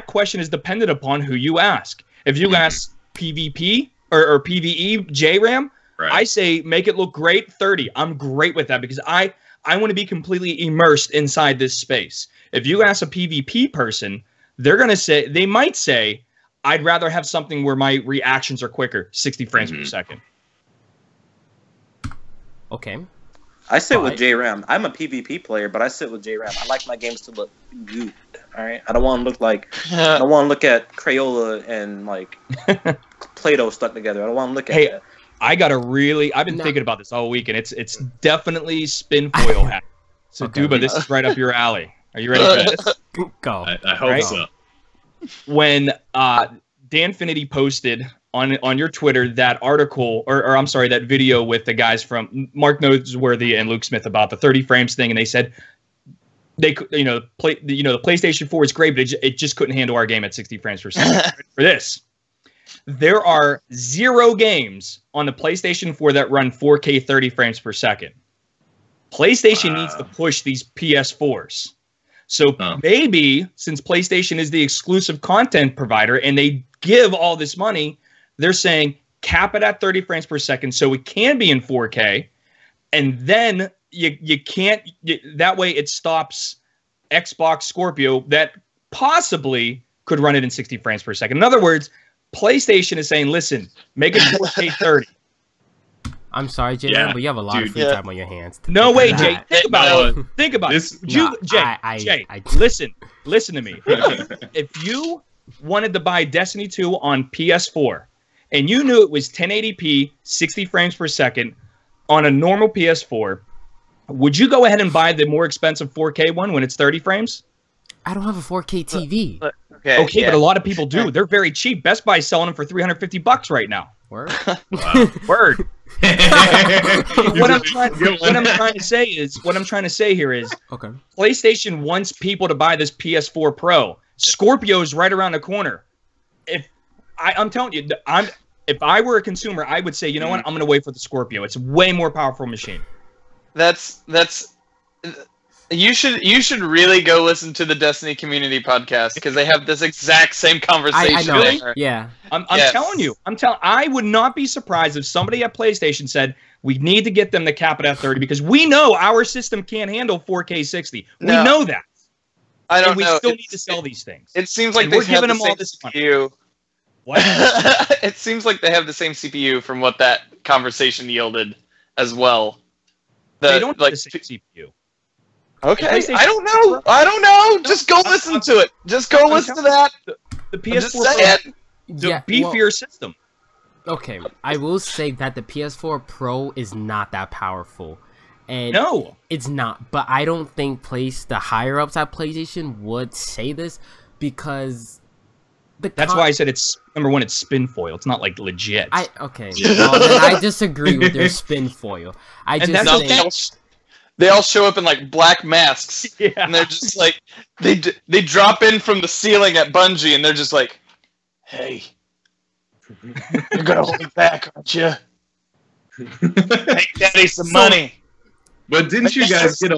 question is dependent upon who you ask. If you ask PvP or PvE JRAM, right, I say make it look great, 30. I'm great with that because I want to be completely immersed inside this space. If you ask a PvP person, they might say, I'd rather have something where my reactions are quicker, 60 frames per second. Okay. I sit with JRAM. I'm a PvP player, but I sit with JRAM. I like my games to look good. All right. I don't want to look like I don't want to look at Crayola and like Play-Doh stuck together. I don't want to look at that. I've been thinking about this all week, and it's definitely spin foil hat. So Duba, this is right up your alley. Are you ready for this? Go. I hope so. When Danfinity posted on your Twitter that article, or I'm sorry, that video with the guys from Mark Noseworthy and Luke Smith about the 30 frames thing, and they said the PlayStation 4 is great, but it just couldn't handle our game at 60 frames per second. For this, there are 0 games on the PlayStation 4 that run 4K 30 frames per second. PlayStation needs to push these PS4s. So maybe since PlayStation is the exclusive content provider and they give all this money, they're saying cap it at 30 frames per second so it can be in 4K. And then you can't, that way it stops Xbox Scorpio that possibly could run it in 60 frames per second. In other words, PlayStation is saying, listen, make it 4K 30. I'm sorry, Jay, but you have a lot of free time on your hands. No way, Jay. Think about it. Think about it. Jay, listen to me. If you wanted to buy Destiny 2 on PS4 and you knew it was 1080p, 60 frames per second on a normal PS4, would you go ahead and buy the more expensive 4K one when it's 30 frames? I don't have a 4K TV. Okay, but a lot of people do. They're very cheap. Best Buy's selling them for $350 right now. Word? Word. What I'm trying to say here is PlayStation wants people to buy this PS4 Pro. Scorpio's right around the corner. I'm telling you, if I were a consumer, I would say, you know what, I'm gonna wait for the Scorpio. It's a way more powerful machine. You should really go listen to the Destiny Community Podcast because they have this exact same conversation. I know. Yeah. I'm telling you. I would not be surprised if somebody at PlayStation said we need to get them to cap it at 30 because we know our system can't handle 4K 60. We know that. I don't know. We still need to sell these things. It seems like we're giving them all this CPU. What? It seems like they have the same CPU from what that conversation yielded as well. They don't have the same CPU. Okay, I don't know. Just go listen to it. Just go listen to that. The PS4 the beefier system. Okay, I will say that the PS4 Pro is not that powerful. And no, it's not. But I don't think the higher ups at PlayStation would say this because that's why I said it's number one. It's spin foil. It's not like legit. Well, then I disagree with their spin foil. They all show up in like black masks, and they're just like they drop in from the ceiling at Bungie, and they're just like, "Hey, you're gonna hold me back, aren't you? Make Daddy some money." But didn't you guys get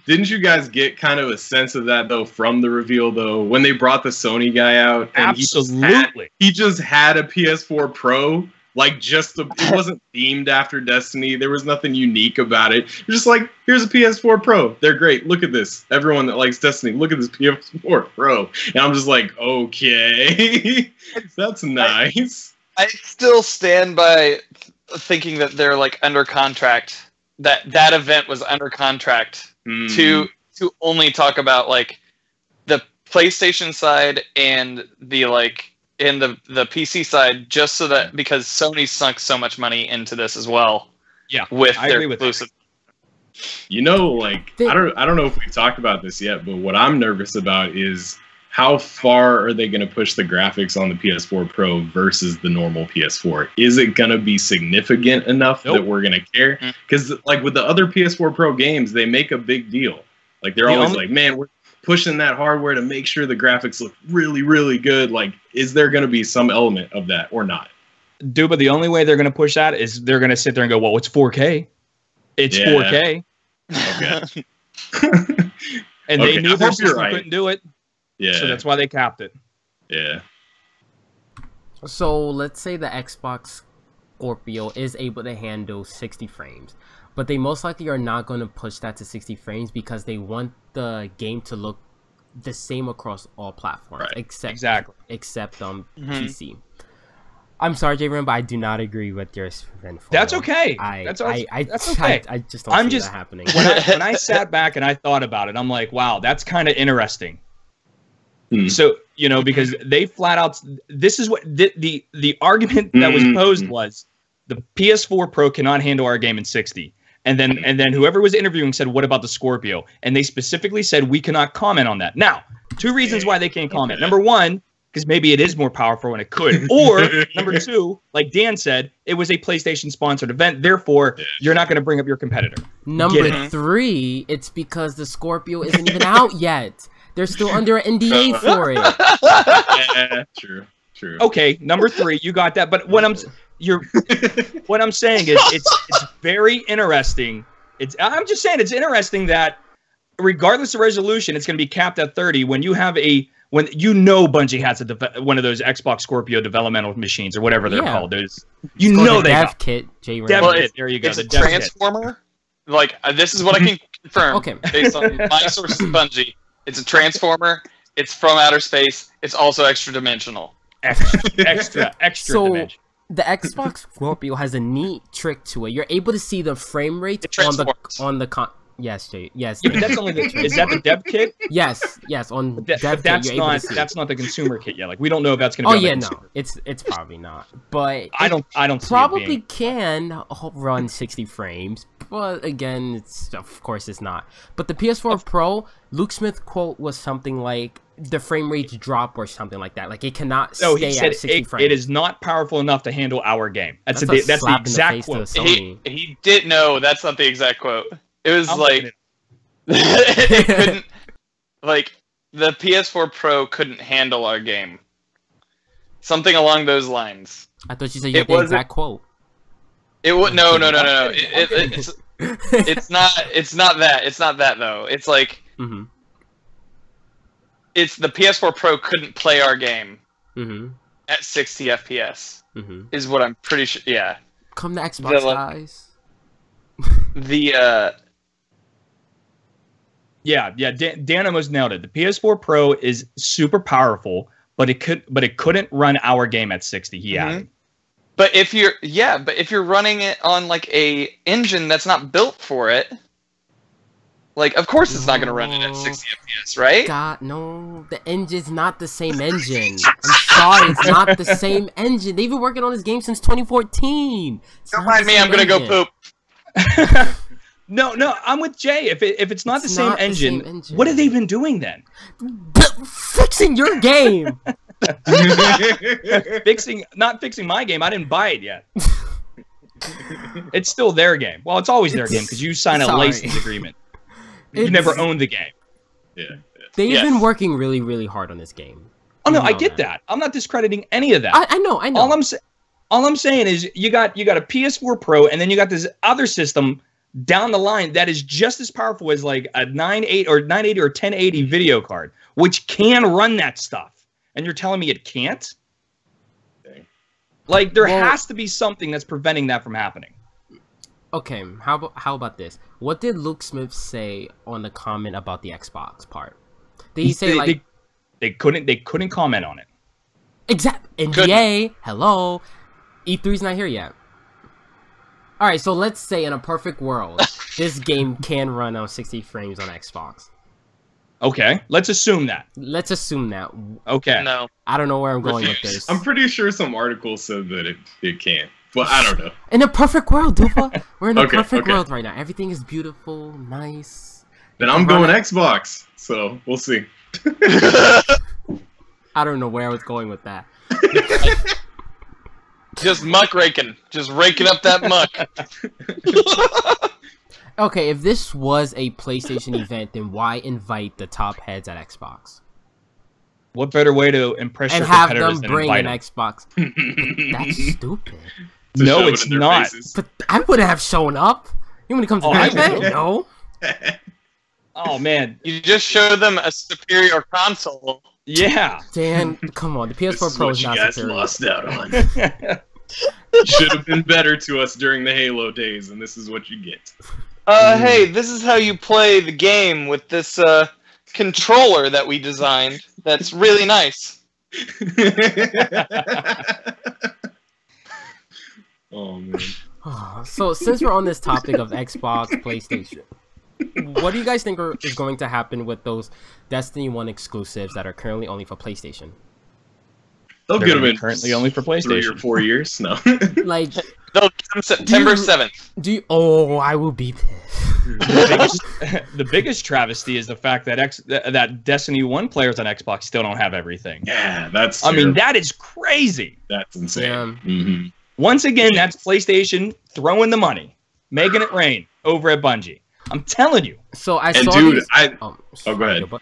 Didn't you guys get kind of a sense of that though from the reveal though when they brought the Sony guy out? And absolutely, he just had a PS4 Pro. Like, it wasn't themed after Destiny. There was nothing unique about it. You're just like, here's a PS4 Pro. They're great. Look at this. Everyone that likes Destiny, look at this PS4 Pro. And I'm just like, okay, that's nice. I still stand by thinking that they're like under contract. That event was under contract to only talk about like the PlayStation side and the the PC side, just so that because Sony sunk so much money into this as well. Yeah, with their exclusive. You know, like I don't know if we've talked about this yet, but what I'm nervous about is how far are they going to push the graphics on the PS4 Pro versus the normal PS4? Is it going to be significant enough that we're going to care? Because like with the other PS4 Pro games, they make a big deal. Like they're always like, man, we're pushing that hardware to make sure the graphics look really, really good. Like, is there going to be some element of that or not? Duba, the only way they're going to push that is they're going to sit there and go, well, it's 4K. It's 4K. Okay. And they knew their system couldn't do it. Yeah. So that's why they capped it. Yeah. So let's say the Xbox Scorpio is able to handle 60 frames, but they most likely are not going to push that to 60 frames because they want the game to look the same across all platforms, except PC. I'm sorry, J-Ram, but I do not agree with your spin. That's okay. That's okay. I just don't see that happening. When I sat back and I thought about it, I'm like, wow, that's kind of interesting. So, you know, because they flat out, this is what the argument that was posed was the PS4 Pro cannot handle our game in 60. And then whoever was interviewing said, what about the Scorpio? And they specifically said, we cannot comment on that. Now, two reasons why they can't comment. Number one, because maybe it is more powerful and it could. Or, number two, like Dan said, it was a PlayStation-sponsored event. Therefore, you're not going to bring up your competitor. Number three, it's because the Scorpio isn't even out yet. They're still under an NDA for it. Yeah, true. Okay, number three, you got that. But what I'm saying is it's very interesting. I'm just saying it's interesting that regardless of resolution, it's going to be capped at 30 when you have when you know Bungie has one of those Xbox Scorpio developmental machines or whatever they're called. You know they dev kit, J-Ram. Dev kit. There you go. It's a transformer. Like this is what I can confirm based on my sources, Bungie. It's a transformer. It's from outer space. It's also extra dimensional. Extra dimension. The Xbox Scorpio has a neat trick to it. You're able to see the frame rate on the Yes, Jay. Yes. Yeah, but that's only is that the dev kit? Yes. On dev kit, that's not the consumer kit yet. Like we don't know if that's going to be. Oh yeah, no, it's probably not. But I don't. Probably can run 60 frames, but again, of course it's not. But the PS4 Pro, Luke Smith quote was something like the frame rates drop or something like that. Like it cannot stay at 60 frames. It is not powerful enough to handle our game. That's the exact quote. He did know that's not the exact quote. It was like it couldn't, like the PS4 Pro couldn't handle our game. Something along those lines. I thought you said you had the exact quote. It would no. It's not that. It's not that though. It's like it's the PS4 Pro couldn't play our game at 60 FPS. Is what I'm pretty sure. Yeah. Come to Xbox, guys. Dan almost nailed it. The PS4 Pro is super powerful, but it couldn't run our game at 60. He added. But if you're running it on like a engine that's not built for it, like of course it's not going to run it at 60 FPS, right? God, no, the engine's not the same engine. I'm sorry, it's not the same engine. They've been working on this game since 2014. Don't mind me, I'm going to go poop. No, I'm with Jay. If it's not the same engine, what have they been doing then? Fixing your game. Not fixing my game. I didn't buy it yet. It's still their game. Well, it's always their game because you sign a license agreement. You never own the game. Yeah. They've been working really, really hard on this game. Oh no, I get that. I'm not discrediting any of that. I know. All I'm saying is you got a PS4 Pro, and then you got this other system down the line that is just as powerful as like a 980 or 1080 video card, which can run that stuff. And you're telling me it can't? Okay. Like there has to be something that's preventing that from happening. Okay, how about this? What did Luke Smith say on the comment about the Xbox part? Did he say they couldn't comment on it? Exactly. NDA. Hello. E3's not here yet. All right, so let's say in a perfect world, this game can run on 60 frames on Xbox. Okay, let's assume that. Okay. No. I don't know where I'm going with this. I'm pretty sure some article said that it can, but I don't know. In a perfect world, Dupa. We're in a perfect world right now. Everything is beautiful, nice. Then I'm going Xbox, so we'll see. I don't know where I was going with that. Just muck raking. Just raking up that muck. Okay, if this was a PlayStation event, then why invite the top heads at Xbox? What better way to impress and your have competitors them than bring invite an them? Xbox. That's stupid. To No, shove it it's in their not. faces. But I wouldn't have shown up. You want to come to Oh, that I event? will. No. Oh man, You just show them a superior console. yeah. Dan, come on. The This PS4 is Pro what is you not guys superior. lost out on. Should have been better to us during the Halo days, and this is what you get. Hey, this is how you play the game with this controller that we designed. That's really nice. Oh man. So, since we're on this topic of Xbox, PlayStation, what do you guys think is going to happen with those Destiny 1 exclusives that are currently only for PlayStation? They'll They're get them gonna in be currently only for 3 or PlayStation. 4 years. No. Like, They'll come September You- 7th. do you... Oh, I will be pissed. The biggest travesty is the fact that that Destiny 1 players on Xbox still don't have everything. Yeah, that's. I mean, terrible. that is crazy. That's insane. Yeah. Hmm. Once again, that's PlayStation throwing the money, making it rain over at Bungie. I'm telling you. So, I And saw dude, these... Oh, go ahead. but-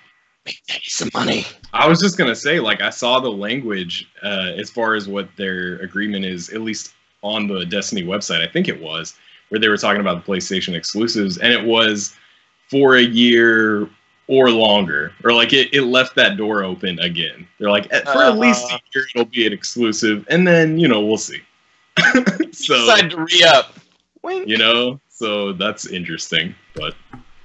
Some money. I was just gonna say, like, I saw the language as far as what their agreement is, at least on the Destiny website. I think it was where they were talking about the PlayStation exclusives, and it was for a year or longer, or like it left that door open again. They're like, for at least a year, it'll be an exclusive, and then we'll see. So Decide to re-up. Wink. so that's interesting, but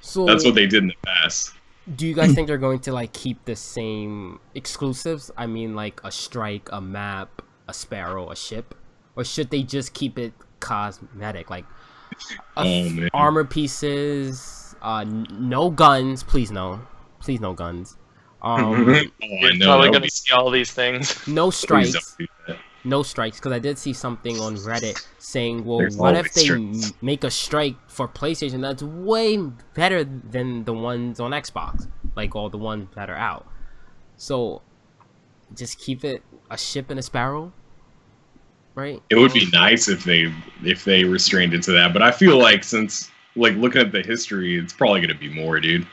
So, that's what they did in the past. do you guys think they're going to, like, keep the same exclusives? I mean, like, a strike, a map, a sparrow, a ship? Or should they just keep it cosmetic? Like, Man. armor pieces, no guns, please no. Please no guns. Oh, You're I know. probably that would gonna be- see all these things. No please strikes. don't do that. No strikes, because I did see something on Reddit saying, well, There's what if always they strikes. make a strike for PlayStation that's way better than the ones on Xbox? Like, all the ones that are out. So, just keep it a ship and a sparrow? Right? It would be nice if they restrained it to that, but I feel like since looking at the history, it's probably gonna be more, dude.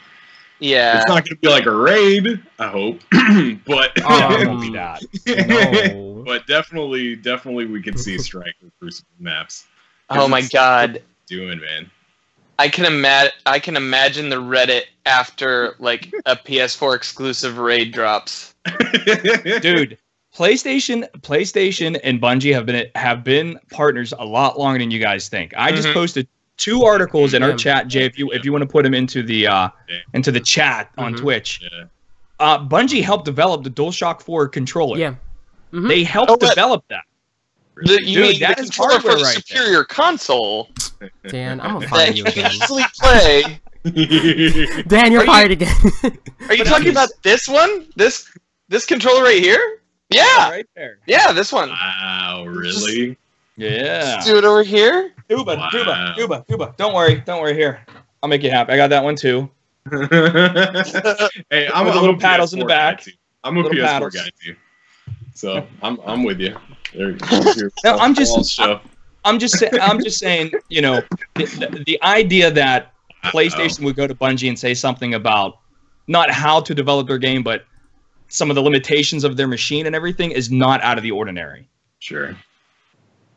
Yeah. It's not gonna be like a raid, I hope, but It won't be that. No. but definitely we could see Strike with Crucible maps. Oh my god. Doing, man. I can imagine the Reddit after like a PS4 exclusive raid drops. Dude, PlayStation and Bungie have been partners a lot longer than you guys think. I just posted 2 articles in our chat, Jay. If you want to put them into the chat on Twitch, Yeah. Bungie helped develop the DualShock 4 controller. Yeah. They helped develop that. You Dude, mean that the is controller for hardware the right there. superior console Dan, I'm gonna fire that you you can again. easily play? Dan, you're Are you- fired again. Are you talking about this one? This controller right here? Yeah. Right there. Yeah, this one. Wow, really? Yeah. Let's do it over here. Duba, Wow. Duba. Don't worry. Here, I'll make you happy. I got that one too. Hey, I'm With the a little paddles in the PS4 guy, back. too. I'm a Little PS4 paddles. guy too. So I'm with you. There, No, I'm just- show. I'm just saying, the idea that PlayStation would go to Bungie and say something about not how to develop their game, but some of the limitations of their machine and everything is not out of the ordinary. Sure.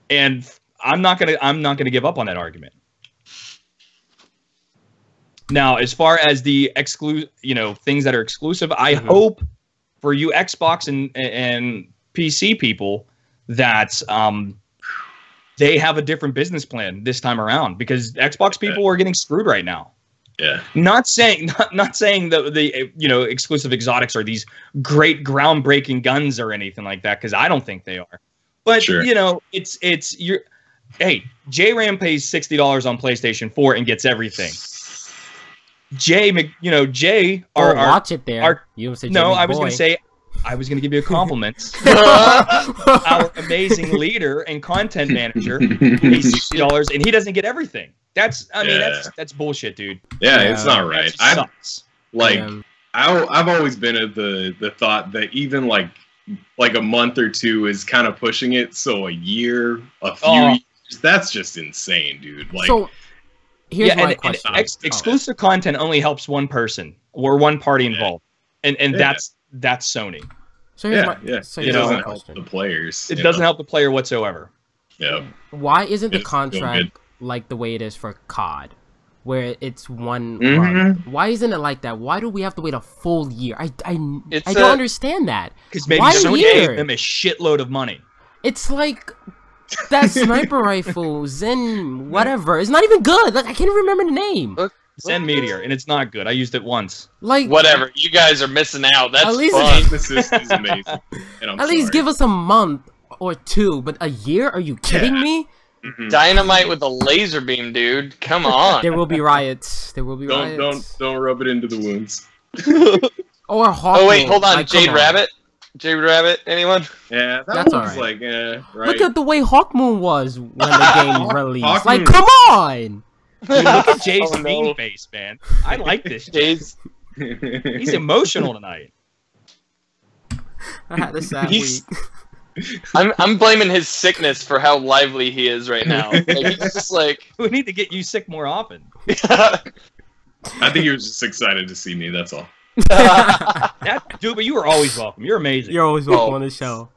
And I'm not gonna give up on that argument. Now, as far as the things that are exclusive, I hope for you Xbox and PC people that they have a different business plan this time around, because Xbox people are getting screwed right now. Yeah. Not saying the exclusive exotics are these great groundbreaking guns or anything like that, because I don't think they are. But Sure. hey, J-Ram pays $60 on PlayStation 4 and gets everything. Jay, Watch it there. our- You don't say no, Jimmy I was boy. going to say, I was going to give you a compliment. Our amazing leader and content manager pays $60 and he doesn't get everything. That's bullshit, dude. Yeah, Yeah. it's not That right. just I've sucks. I've always been of the thought that even like a month or two is kind of pushing it. So a year, a few years, that's just insane, dude. Like, So here's my and question. exclusive content only helps one person or one party involved, and Yeah. that's Sony. So here's it doesn't help the players. It doesn't help the player whatsoever. Yeah. Why isn't the It's contract like the way it is for COD, where it's one Mm-hmm. run? Why isn't it like that? Why do we have to wait a full year? I don't understand that. Because maybe Why someone year? gave them a shitload of money. It's like that sniper rifle, Zen, whatever. It's not even good. Like I can't even remember the name. Zen Meteor, and it's not good. I used it once. Like Whatever. You guys are missing out. That's At least- fun. The assist is amazing. And I'm at least sorry. give us a month or two, but a year? Are you kidding me? Dynamite with a laser beam, dude. Come on. There will be riots. There will be riots. Don't rub it into the wounds. Or Hawk Oh wait, Moon. hold on. Like, come Jade Rabbit. Jade Rabbit. Anyone? Yeah, That's one's alright. like, right. Look at the way Hawk Moon was when the game released. Hawk Like, Moon. come on! Dude, look at Jay's Oh, no. mean face, man. I like this. Jade's. He's emotional tonight. I had a sad He's- week. I'm blaming his sickness for how lively he is right now. Like, he's just like. We need to get you sick more often. I think he was just excited to see me. That's all. Dude, but you are always welcome. You're amazing. You're always welcome on the show.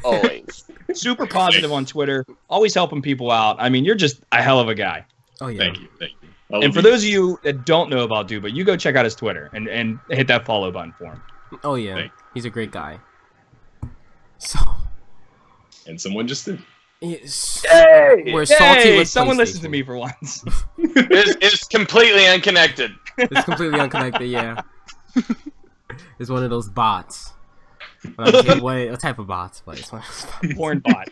Always. Super positive on Twitter. Always helping people out. I mean, you're just a hell of a guy. Oh yeah. Thank you. I And love for you. those of you that don't know about Duba, you go check out his Twitter and hit that follow button for him. Oh yeah. Thank He's a great guy. So And someone just did. we're salty Hey, with someone listens to PlayStation. me for once. It's completely unconnected. It's completely unconnected. Yeah. It's one of those bots. What type of bots? But it's one of those bots. Porn bot.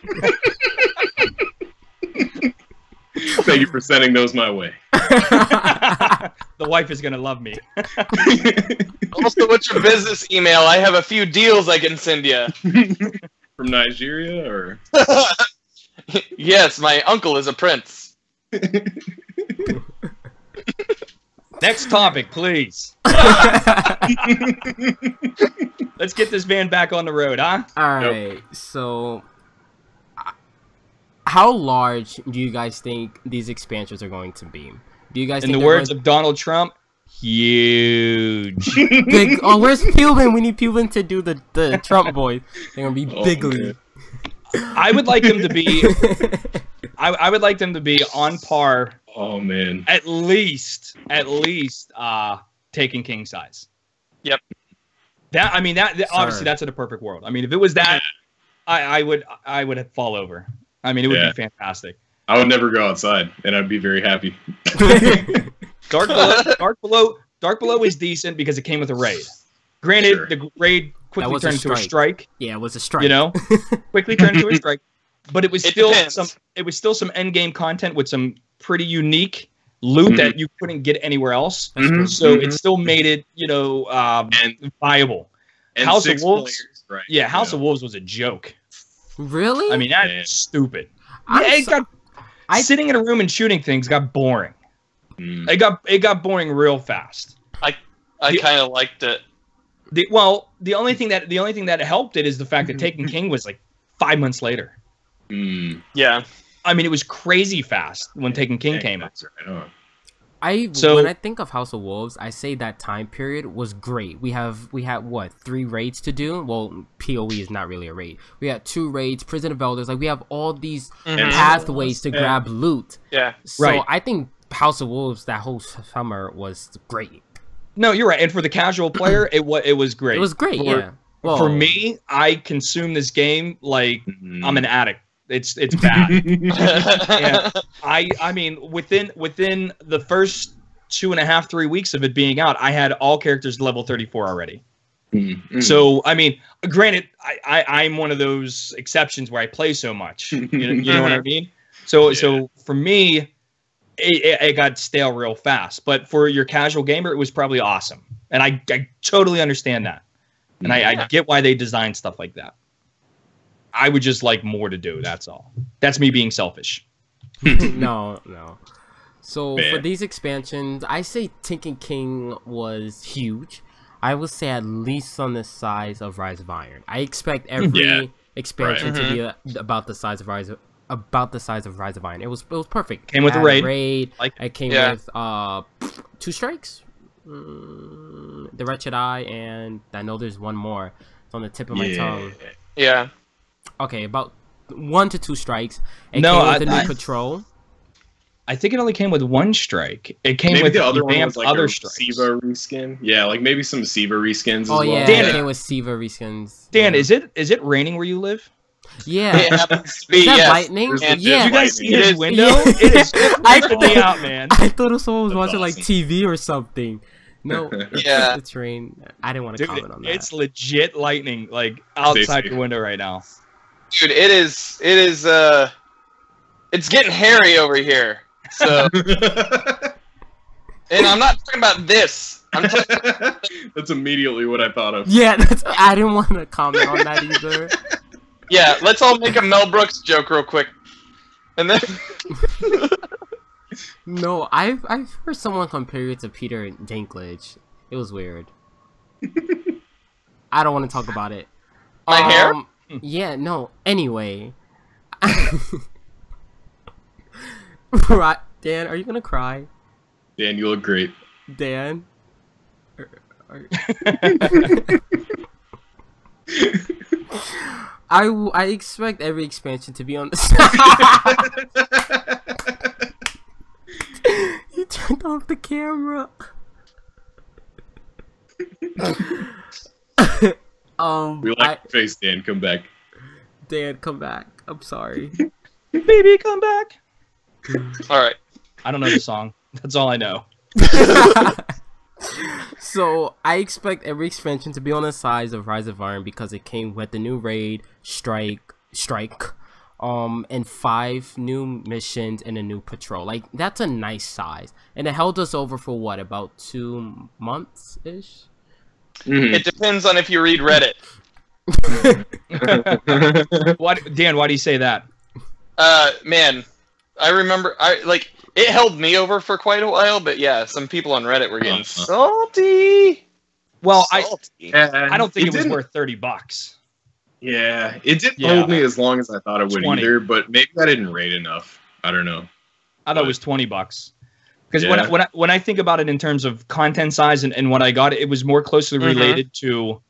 Thank you for sending those my way. The wife is gonna love me. Also, what's your business email? I have a few deals I can send you. From Nigeria, or Yes, my uncle is a prince. Next topic, please. Let's get this van back on the road, huh? Alright, so how large do you guys think these expansions are going to be? Do you guys In think the they're words going of Donald Trump, huge. big? Oh, where's Pubin? We need Pubin to do the Trump voice. They're gonna be bigly. man. I would like them to be. I would like them to be on par, Oh man. at least, taking king size. Yep. That obviously Sir. that's in a perfect world. I mean, if it was that, I would fall over. I mean, it would Yeah. be fantastic. I would never go outside, and I'd be very happy. Dark Below is decent because it came with a raid. Granted, Sure. the raid quickly was a turned into a strike. strike. Yeah, it was a strike. You know, quickly turned into a strike. But it was It still depends. some end game content with some pretty unique loot that you couldn't get anywhere else. That's true. So it still made it, viable. And House of 6 Wolves? players, right? Yeah, House you of know. Wolves was a joke. Really? I mean, that's Yeah. stupid. I'm Yeah, it so- got sitting in a room and shooting things got boring. Mm. It got boring real fast. I kind of liked it. The only thing that helped it is the fact that Taken King was like 5 months later. Mm. Yeah. I mean, it was crazy fast when Taken King came out. That's right on. So- when I think of House of Wolves, I say that time period was great. We had what, 3 raids to do? Well, PoE is not really a raid. We had 2 raids, Prison of Elders. Like we have all these pathways to grab loot. Yeah. So Right. I think House of Wolves that whole summer was great. No, you're right. And for the casual player, it was great. It was great. For- Yeah. Well, For me, I consume this game like Mm. I'm an addict. It's bad. Yeah. I mean, within the first 2.5, 3 weeks of it being out, I had all characters level 34 already. Mm. So, I mean, granted, I'm one of those exceptions where I play so much. You know what I mean? So for me, it got stale real fast. But for your casual gamer, it was probably awesome. And I totally understand that. And I get why they design stuff like that. I would just like more to do, that's all. That's me being selfish. no. So Man. for these expansions, I say Taken King was huge. I would say at least on the size of Rise of Iron. I expect every expansion to be about the size of Rise of Iron. It was perfect. Came with a Had raid. It came Yeah. with 2 strikes. The Wretched Eye, and I know there's one more. It's on the tip of my tongue. Yeah. Okay, about 1 to 2 strikes. It No, came with the new patrol. I think it only came with 1 strike. It came Maybe with the other one revamped was like other a strikes. Siva reskin. Yeah, like maybe some Siva reskins as Oh well. yeah, Dan, it came with Siva reskins. Dan, yeah. is it raining where you live? Yeah. It happens to be, Is that yes. lightning? There's And- Yeah. Did you guys see It his is- window? Yeah. It is I freaking me thought- out, man. I thought someone was That's watching like awesome. TV or something. No, Yeah. it's rain. I didn't want to Dude, comment on that. it's legit lightning, like outside safe. your window right now. Dude, it is it's getting hairy over here. So, and I'm not talking about this. I'm talking That's immediately what I thought of. Yeah, I didn't want to comment on that either. Yeah, let's all make a Mel Brooks joke real quick. And then No, I've heard someone compare it to Peter Dinklage. It was weird. I don't want to talk about it. My hair? Yeah, no. Anyway. Right, Dan, are you gonna cry? Dan, you look great. Dan? I expect every expansion to be on the He turned off the camera. We like your face, Dan. Come back. Dan, come back. I'm sorry. Baby, come back. all right. I don't know the song. That's all I know. So I expect every expansion to be on the size of Rise of Iron because it came with the new raid, strike, and 5 new missions and a new patrol. Like that's a nice size, and it held us over for what, about 2 months ish. It depends on if you read Reddit. Dan, why do you say that? Man, I remember it held me over for quite a while, but yeah, some people on Reddit were getting salty. Well, Salty. I don't think it was didn't- worth $30. Yeah, it didn't Yeah. hold me as long as I thought it would 20. either, but maybe I didn't rate enough. I don't know. I thought it was $20. Because Yeah. when I think about it in terms of content size and what I got, it was more closely related to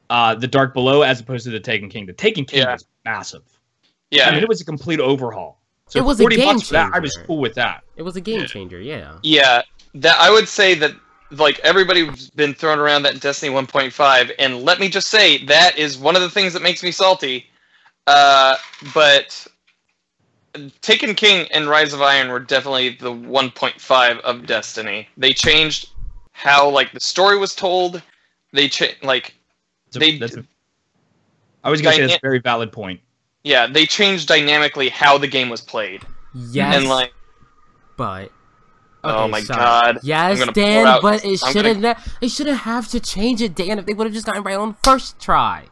the Dark Below as opposed to the Taken King. The Taken King was massive. Yeah. I mean, it was a complete overhaul. So It was a $40 game for that, I was changer. cool with that. It was a game changer, yeah. Yeah, that I would say that like everybody's been throwing around that Destiny 1.5, and let me just say that is one of the things that makes me salty. But Taken King and Rise of Iron were definitely the 1.5 of Destiny. They changed how like the story was told. They I was going to say that's a very valid point. Yeah, they changed dynamically how the game was played. Yes, And like, but oh okay, my sorry. god. I'm Yes, gonna pour Dan, out- but it I'm shouldn't. gonna- They shouldn't have to change it, Dan. If they would have just gotten right on first try.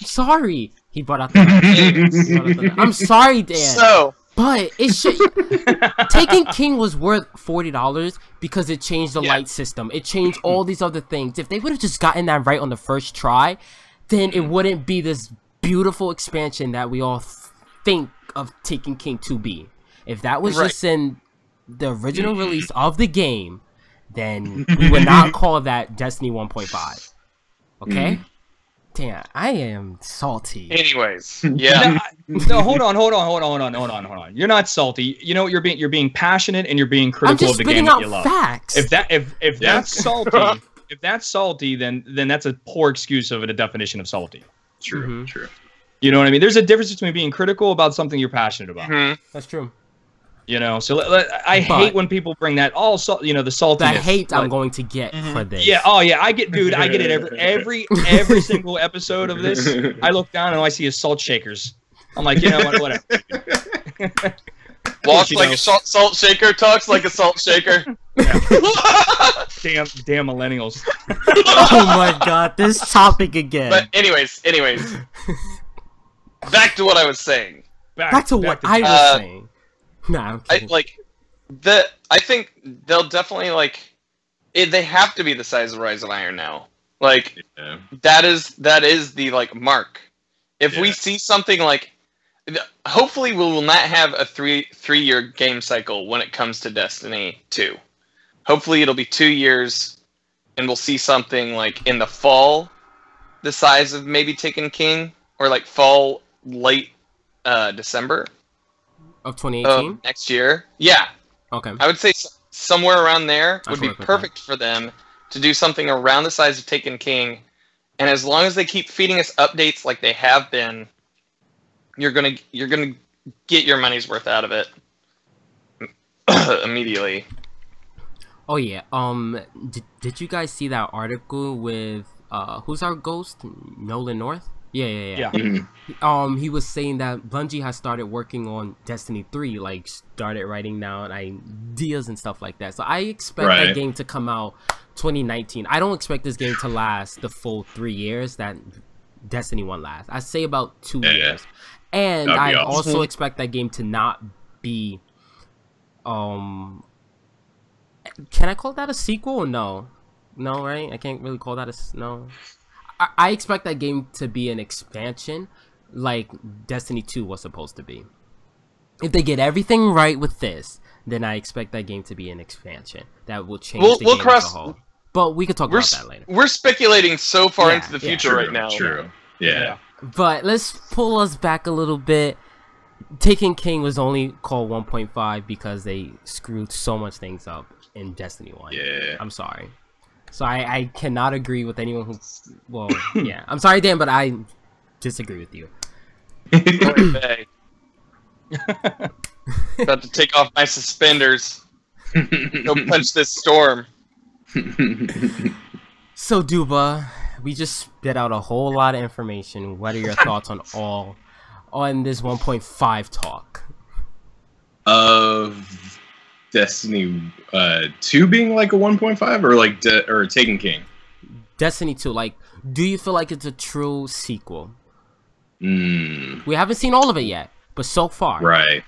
I'm sorry. He brought out the. I'm sorry, Dan. So, But it should. Taken King was worth $40 because it changed the light system. It changed all these other things. If they would have just gotten that right on the first try, then it wouldn't be this beautiful expansion that we all think of Taken King to be. If that was just in the original release of the game, then we would not call that Destiny 1.5. Okay? Damn, I am salty. anyways, yeah. No, hold on. You're not salty. You know what? You're being passionate and you're being I'm critical just of the game spitting that out you love. facts. If that's salty, then that's a poor excuse of a definition of salty. True, true. You know what I mean? There's a difference between being critical about something you're passionate about. Mhm. That's true. You know, so I hate when people bring that the saltiness. The hate I'm like- going to get for this. Yeah, oh yeah, I get it every single episode of this. I look down and I see salt shakers. I'm like, you know what, whatever. Walks You like know. a salt shaker, talks like a salt shaker. Damn millennials. Oh my god, this topic again. But anyways, back to what I was saying. Back to what I was Uh, saying. Nah, I'm I kidding. I think they'll definitely they have to be the size of Rise of Iron now. Like Yeah. that is the mark. If we Yeah. see something hopefully we will not have a three-year game cycle when it comes to Destiny 2. Hopefully it'll be 2 years and we'll see something in the fall the size of maybe Taken King, or like fall, late December of 2018 next year. Yeah. Okay. I would say somewhere around there would be work with perfect for them to do something around the size of Taken King. And as long as they keep feeding us updates like they have been, you're gonna get your money's worth out of it immediately. Oh yeah. Did you guys see that article with who's our ghost? Nolan North? Yeah. Yeah. He was saying that Bungie has started working on Destiny 3, like started writing down ideas and stuff like that. So I expect that game to come out 2019. I don't expect this game to last the full 3 years that Destiny 1 lasts. I say about 2 years. And I also expect that game to not be can I call that a sequel or no? No, right? I can't really call that no. I expect that game to be an expansion like Destiny 2 was supposed to be. If they get everything right with this, then I expect that game to be an expansion that will change the game as a whole. But we could talk about that later. We're speculating so far into the future right now. True. Yeah. But let's pull us back a little bit. Taken King was only called 1.5 because they screwed so much things up in Destiny 1. Yeah. I'm sorry. So I cannot agree with anyone who... Well, yeah. I'm sorry, Dan, but I disagree with you. About to take off my suspenders. Go punch this storm. So, Duba, we just spit out a whole lot of information. What are your thoughts on this 1.5 talk? Of Destiny 2 being like a 1.5 or like or Taken King? Destiny 2, like, do you feel like it's a true sequel? We haven't seen all of it yet, but so far. Right.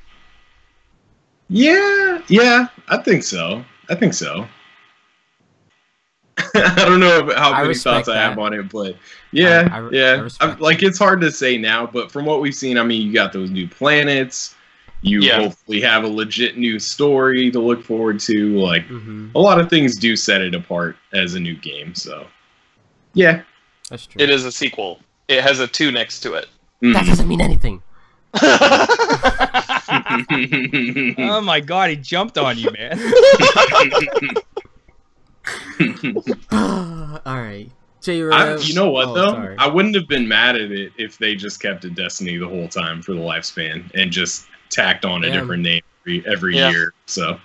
Yeah, I think so. I don't know how many thoughts I have on it, but yeah, I like, it's hard to say now, but from what we've seen, I mean, you got those new planets. You hopefully have a legit new story to look forward to. Like, a lot of things do set it apart as a new game. So, yeah, that's true. It is a sequel. It has a 2 next to it. That doesn't mean anything. Oh my god, he jumped on you, man. Alright. You know what, though? Sorry. I wouldn't have been mad at it if they just kept it Destiny the whole time for the lifespan and just tacked on a different name every year. So,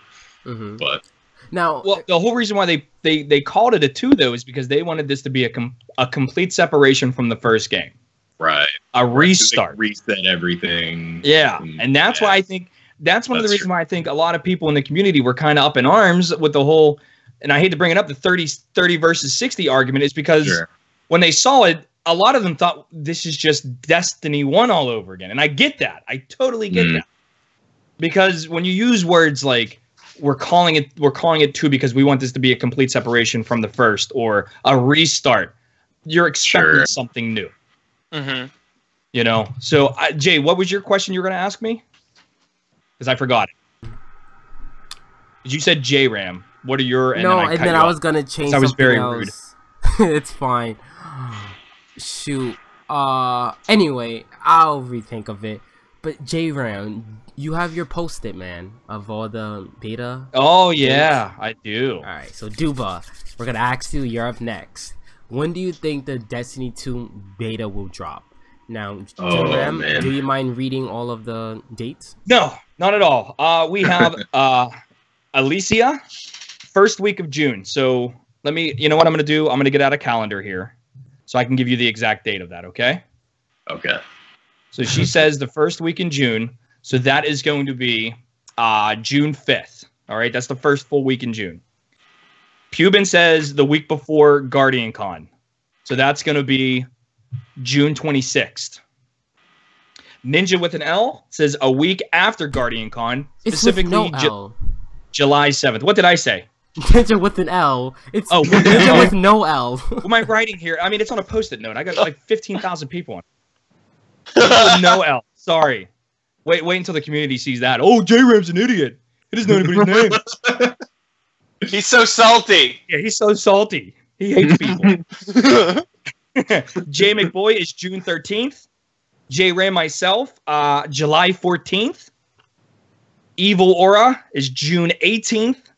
but now, well, the whole reason why they called it a 2 though is because they wanted this to be a complete separation from the first game. Right. A restart. Reset everything. Yeah, and that's why I think that's one of the reasons why I think a lot of people in the community were kind of up in arms with the whole. And I hate to bring it up, the 30 versus 60 argument is because when they saw it, a lot of them thought this is just Destiny 1 all over again. And I get that. I totally get that. Because when you use words like we're calling it 2 because we want this to be a complete separation from the first, or a restart, you're expecting something new. You know? So, Jay, what was your question you were going to ask me? Because I forgot it. You said J-Ram. What are your... And then I was going to change something else. I was very rude. It's fine. Shoot. Anyway, I'll rethink of it. But J-Ram, you have your post-it, man, of all the beta. Oh, yeah, I do. All right, so Duba, we're going to ask you, you're up next. When do you think the Destiny 2 beta will drop? Now, J-Ram, do you mind reading all of the dates? No, not at all. We have Alicia, first week of June. So let me, you know what I'm going to do? I'm going to get out a calendar here so I can give you the exact date of that, okay? Okay. So she says the first week in June. So that is going to be June 5th. All right, that's the first full week in June. Pubin says the week before Guardian Con. So that's going to be June 26th. Ninja with an L says a week after Guardian Con, specifically no July 7th. What did I say? Ninja with an L. It's Ninja with no L. What am I writing here? I mean, it's on a post-it note. I got like 15,000 people on it. With no L. Sorry. Wait until the community sees that. Oh, J-Ram's an idiot. He doesn't know anybody's name. He's so salty. Yeah, he's so salty. He hates people. Jay McBoy is June 13th. Jay Ray myself, July 14th. Evil Aura is June 18th.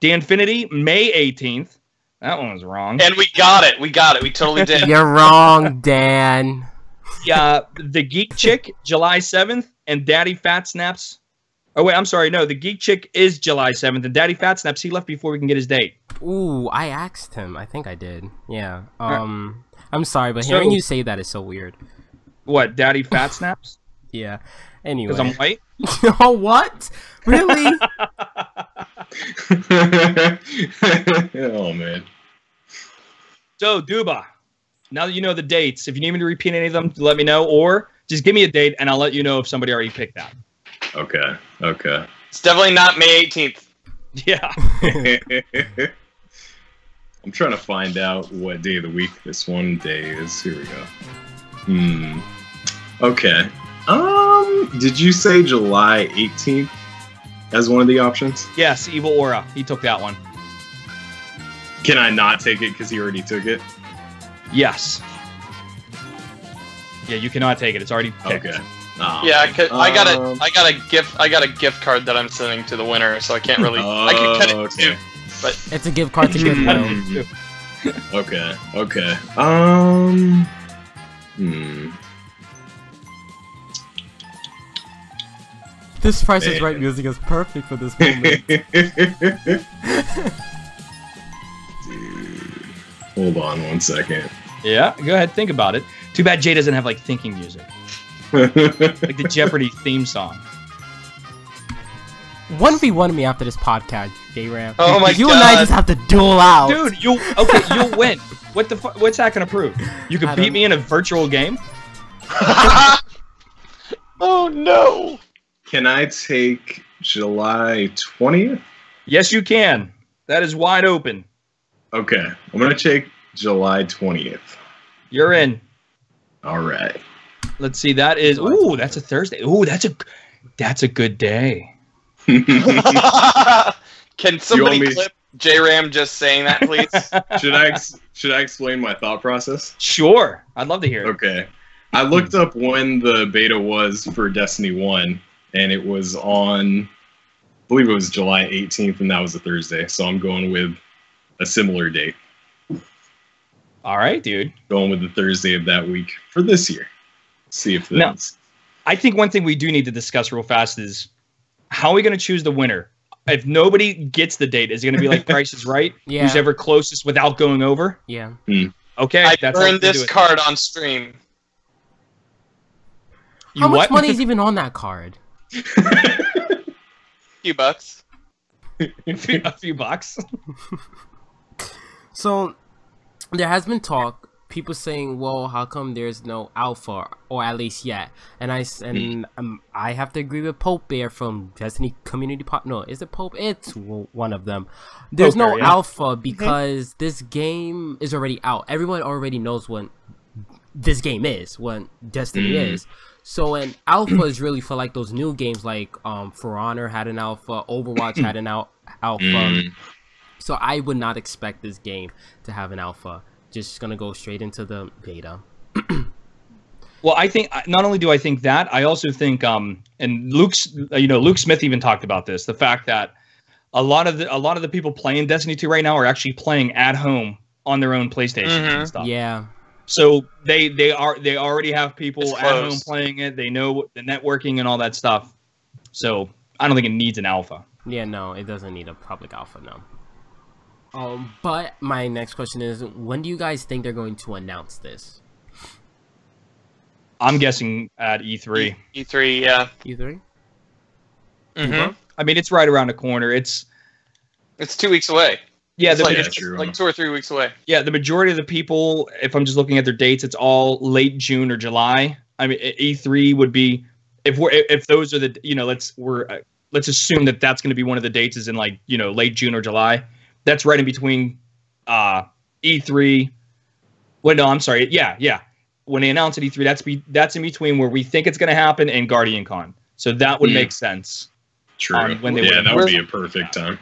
Danfinity, May 18th. That one was wrong. And we got it. We totally did. You're wrong, Dan. Yeah, the Geek Chick, July 7th, and Daddy Fat Snaps. Oh, wait, I'm sorry. No, the Geek Chick is July 7th, and Daddy Fat Snaps, he left before we can get his date. Ooh, I asked him. I think I did. Yeah. I'm sorry, but hearing you say that is so weird. What, Daddy Fat Snaps? Yeah. Anyway. Because I'm white? Oh, what? Really? Oh, man. So, Duba, now that you know the dates, if you need me to repeat any of them, let me know, or just give me a date, and I'll let you know if somebody already picked that. Okay. It's definitely not May 18th. Yeah. I'm trying to find out what day of the week this one day is. Here we go. Okay. Did you say July 18th as one of the options? Yes, Evil Aura. He took that one. Can I not take it because he already took it? Yes. Yeah, you cannot take it. It's already picked. Okay. Oh, Yeah, man. I got a gift card that I'm sending to the winner, so I can't really. I can cut it too, but It's a gift card to Goodwill. Okay. This Price is Right music is perfect for this moment. Dude, hold on 1 second. Yeah, go ahead. Think about it. Too bad Jay doesn't have, like, thinking music. Like the Jeopardy theme song. 1v1 me after this podcast, J-Ram. Oh my You and I God. just have to duel out. Dude, you'll win. What the fuck? What's that gonna prove? You could beat me in a virtual game? oh no! Can I take July 20th? Yes, you can. That is wide open. Okay, I'm gonna take July 20th. You're in. All right. Let's see. That is. Ooh, that's a Thursday. Ooh, that's a good day. Can somebody me- clip J-Ram just saying that, please? Should I explain my thought process? Sure. I'd love to hear it. Okay. I looked up when the beta was for Destiny 1, and it was on, I believe it was July 18th, and that was a Thursday. So I'm going with a similar date. All right, dude. Going with the Thursday of that week for this year. See if that's... I think one thing we do need to discuss real fast is how are we going to choose the winner? If nobody gets the date, is it going to be like Price is Right? Yeah. Who's ever closest without going over? Yeah. Okay. I that's how we burned do this it. card on stream. You How much what? money is even on that card? Few bucks. A few bucks. So, there has been talk, people saying, well, how come there's no alpha, or at least yet? And I have to agree with Pope Bear from Destiny Community No, is it Pope? It's one of them. There's Pope no Bear, yeah. alpha because this game is already out. Everyone already knows what this game is, what Destiny is. So an alpha is really for like those new games, like For Honor had an alpha, Overwatch had an alpha. So I would not expect this game to have an alpha. Just gonna go straight into the beta. Well, I think not only do I think that, I also think and Luke Smith even talked about this, the fact that a lot of the people playing Destiny 2 right now are actually playing at home on their own PlayStation and stuff. Yeah. So they already have people It's at close. home playing it. They know the networking and all that stuff. So I don't think it needs an alpha. Yeah, no, it doesn't need a public alpha, no. But my next question is, when do you guys think they're going to announce this? I'm guessing at E3. E3, yeah. E3? Mm-hmm. I mean, it's right around the corner. It's 2 weeks away. yeah, It's like, yeah, it's true. like 2 or 3 weeks away. yeah. The majority of the people, if I'm just looking at their dates, it's all late June or July. I mean, E3 would be if those are the let's assume that that's going to be one of the dates is in like late June or July. That's right in between E3. Wait, no, I'm sorry. Yeah. When they announce at E3, that's in between where we think it's going to happen and Guardian Con. So that would make sense. True. When they Yeah, would- that would be a perfect time.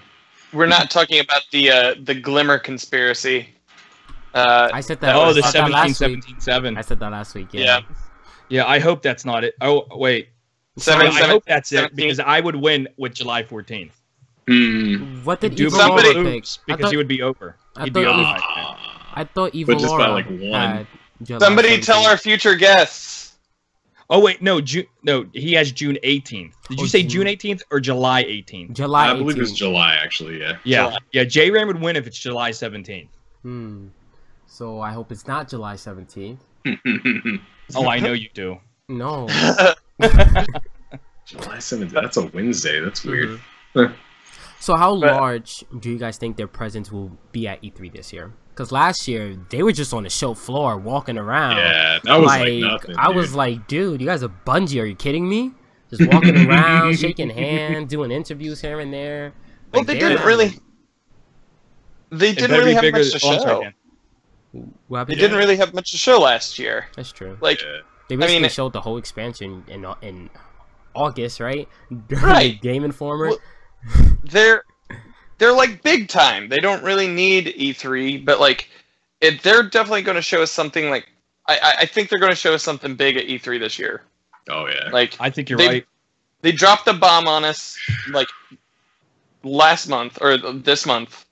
We're not talking about the Glimmer conspiracy. I said that. Oh, I the said that last 17-17-7. week. I said that last week. Yeah. Yeah, I hope that's not it. Oh, wait. Seven, I hope that's 17. it because I would win with July 14th. What did Duba Evil would Lord pick? lose because he would be over. He'd be thought over you- by then. I thought Evil But just by, Laura like, one. had July Somebody tell 17th. our future guests. Oh wait, no, he has June 18th. Did you Oh, say June. June 18th or July 18th? July I believe it was 18th. July, actually, yeah. Yeah, July. yeah. J-Ram would win if it's July 17th. So I hope it's not July 17th. Oh, I know you do. No. July 7th, that's a Wednesday. That's weird. So how But- large do you guys think their presence will be at E3 this year? Because last year they were just on the show floor walking around. Yeah, that was like nothing. I dude. was like, dude, you guys are Bungie. Are you kidding me? Just walking around, shaking hands, doing interviews here and there. Well, Like, they they're didn't not- really. They It didn't better really be have bigger. much to Oh, I'm sorry, show. Dan. What They happened? didn't really have much to show last year. That's true. Like, Yeah. They basically mean, showed the whole expansion in August, right? During Right. the Game Informer. Well, they're like big time. They don't really need E3, but like, they're definitely going to show us something. Like, I think they're going to show us something big at E3 this year. Oh, yeah. Like, I think you're They- right. they dropped the bomb on us like last month or this month,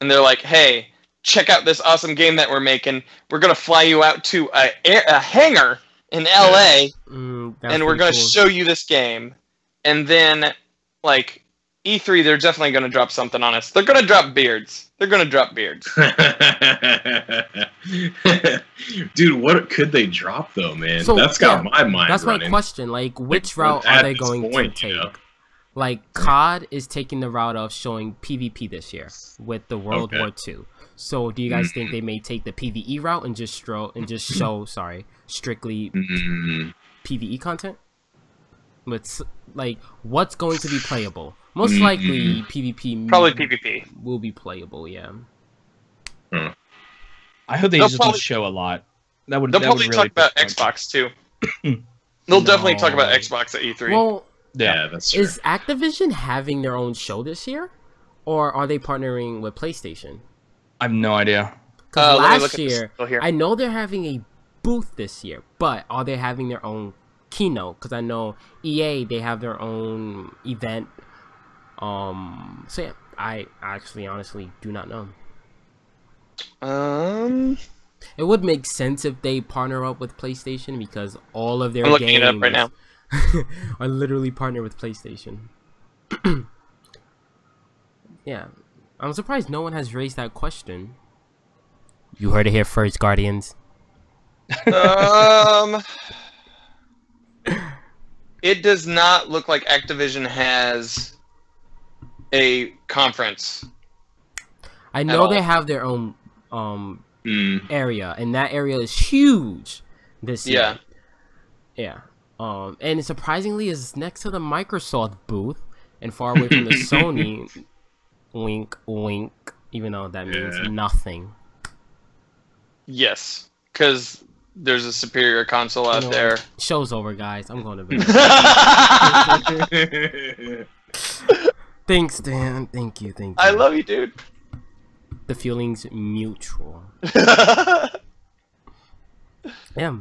and they're like, "Hey, check out this awesome game that we're making. We're gonna fly you out to a hangar in LA, That's and we're pretty gonna cool. show you this game." And then, like, E3, they're definitely gonna drop something on us. They're gonna drop beards. They're gonna drop beards. Dude, what could they drop, though, man? So, That's got yeah, my mind That's my running. question. Like, which Like, route are at they this going to point, take? you know? Like, COD is taking the route of showing PvP this year with the World Okay. War II. So, do you guys think they may take the PvE route and just show strictly PvE content? With like, what's going to be playable? Most likely, PvP. Probably PvP. will be playable. Yeah. I hope they They'll just probably- don't show a lot. That would. They'll that would probably really talk about disappoint me. Xbox too. They'll definitely talk about No. Xbox at E3. Well, Yeah, that's true. is Activision having their own show this year, or are they partnering with PlayStation? I have no idea. Because let me look last at this year, still here. I know they're having a booth this year, but are they having their own keynote? Because I know EA, they have their own event. So yeah, I actually honestly do not know. It would make sense if they partner up with PlayStation because all of their I'm looking games it up right now. are literally partnered with PlayStation. Yeah, I'm surprised no one has raised that question. You heard it here first, Guardians. It does not look like Activision has a conference. I know all. they have their own area, and that area is huge this year. Yeah. And surprisingly is next to the Microsoft booth and far away from the Sony. Wink, wink. Even though that means Yeah. nothing. Yes, because there's a superior console out You know there. what? Show's over, guys. I'm going to bed. Thanks, Dan. Thank you. I love you, dude. The feeling's mutual. Yeah.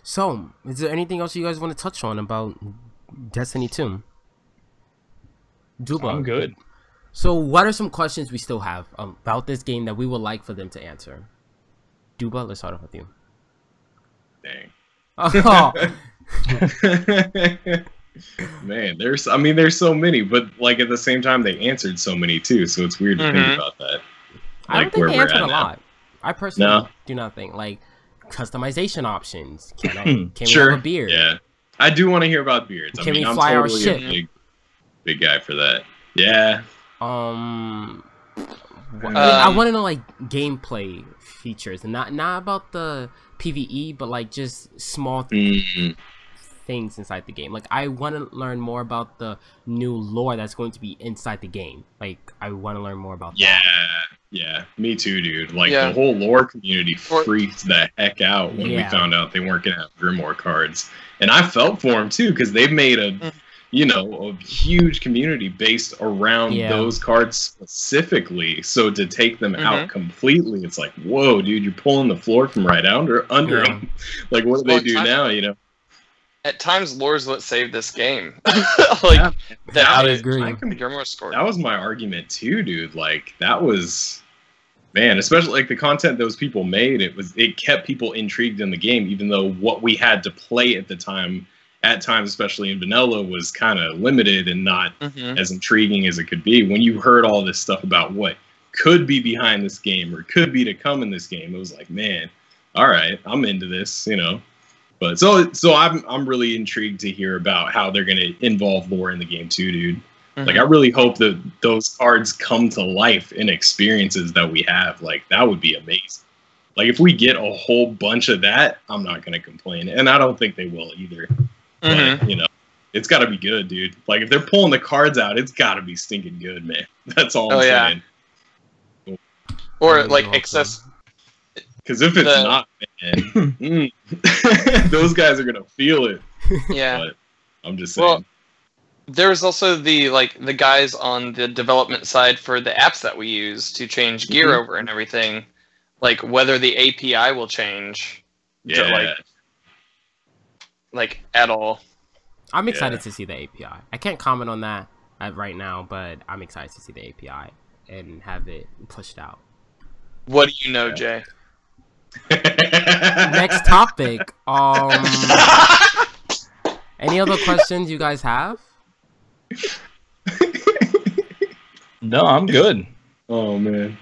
So, is there anything else you guys want to touch on about Destiny 2? Duba. I'm good. So, what are some questions we still have about this game that we would like for them to answer? Duba, let's start off with you. Dang. Oh, Man, there's so many, but like at the same time they answered so many too, so it's weird to think about that. I don't Like think where they we're answered at a now. lot. I personally No? do not think. Like, customization options. Can we Sure. have a beard? Yeah. I do want to hear about beards. Can we I'm fly our totally ship? a big guy for that. Yeah. I want to know like gameplay features and not about the PvE, but like just small things inside the game. Like I want to learn more about the new lore that's going to be inside the game. Like I want to learn more about Yeah. that. Yeah. Me too, dude. Like Yeah. the whole lore community Or- freaked the heck out when we Yeah. found out they weren't gonna have Grimoire cards. And I felt for them too, because they've made you know, a huge community based around those cards specifically. So to take them out completely, it's like, whoa, dude, you're pulling the floor from right under them. Like, what do they do now, you know? At times, lore's what saved this game. Like, I agree. That was my argument too, dude. Like, that was, man, especially like the content those people made, it kept people intrigued in the game, even though what we had to play at the time, at times, especially in vanilla, was kind of limited and not as intriguing as it could be. When you heard all this stuff about what could be behind this game or could be to come in this game, it was like, man, all right, I'm into this, you know. But so I'm really intrigued to hear about how they're gonna involve lore in the game too, dude. Like, I really hope that those cards come to life in experiences that we have. Like, that would be amazing. Like, if we get a whole bunch of that, I'm not gonna complain, and I don't think they will either. But, you know, it's got to be good, dude. Like, if they're pulling the cards out, it's got to be stinking good, man. That's all I'm saying. Or like excess. Because if it's not, man, those guys are gonna feel it. Yeah, but I'm just saying. Well, there's also the guys on the development side for the apps that we use to change gear over and everything, like whether the API will change. Yeah. Like at all. I'm excited to see the API. I can't comment on that right now, but I'm excited to see the API and have it pushed out. What do you know, Jay? Next topic. Any other questions you guys have? No, I'm good. Oh man.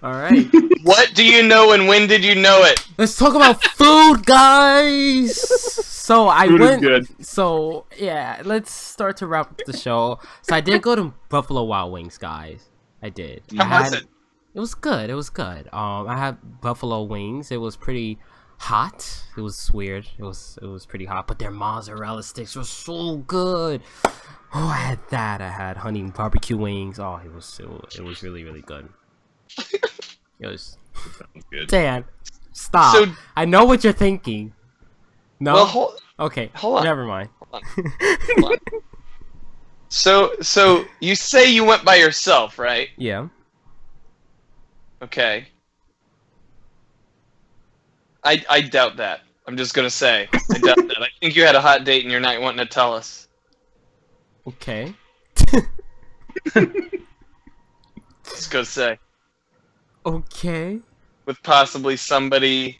All right. What do you know and when did you know it? Let's talk about food, guys. So So yeah, let's start to wrap up the show. So I did go to Buffalo Wild Wings, guys. I did. How was it? It was good. It was good. I had buffalo wings. It was pretty hot. It was weird. It was pretty hot, but their mozzarella sticks were so good. Oh, I had that. I had honey barbecue wings. Oh, it was really, really good. It was good. Dan, stop. So, I know what you're thinking. No. Well, okay. Hold on. Never mind. Hold on. So you say you went by yourself, right? Yeah. Okay. I doubt that. I'm just gonna say I doubt that. I think you had a hot date and you're not wanting to tell us. Okay. Just gonna say. Okay. With possibly somebody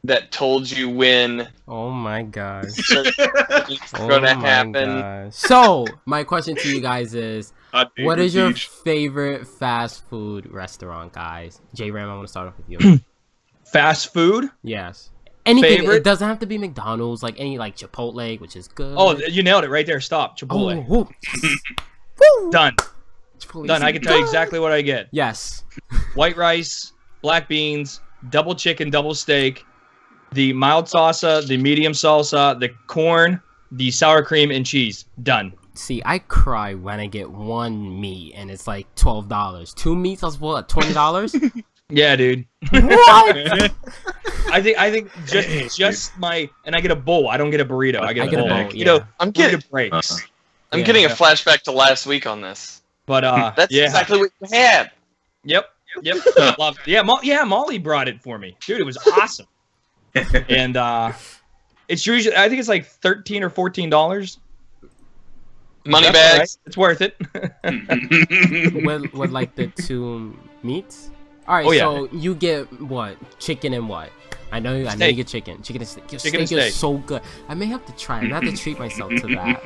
that told you when. Oh my gosh. It's gonna happen. Gosh. So my question to you guys is, what is your favorite fast food restaurant, guys? J-Ram, I want to start off with you. Fast food? Yes. Anything. Favorite? It doesn't have to be McDonald's. Like any like Chipotle, which is good. Oh, you nailed it right there. Stop. Chipotle. Oh, woo. Done. Chipotle Done. I can tell you exactly what I get. Yes. White rice, black beans, double chicken, double steak, the mild salsa, the medium salsa, the corn, the sour cream, and cheese. Done. See, I cry when I get one meat and it's like $12. Two meats, that's what, $20? Yeah, dude. What? I think just my, and I get a bowl. I don't get a burrito. I get a bowl. Yeah. You know, I'm getting breaks. I'm getting a flashback to last week on this. But that's exactly what you had. Yep. Loved it. Yeah, Molly brought it for me, dude. It was awesome. And it's usually, I think it's like $13 or $14. Money bags. Right. It's worth it. with like the two meats. All right, so you get what? Chicken and what? I know you get chicken. Chicken and steak. Your steak is so good. I may have to try it. I have to treat myself to that.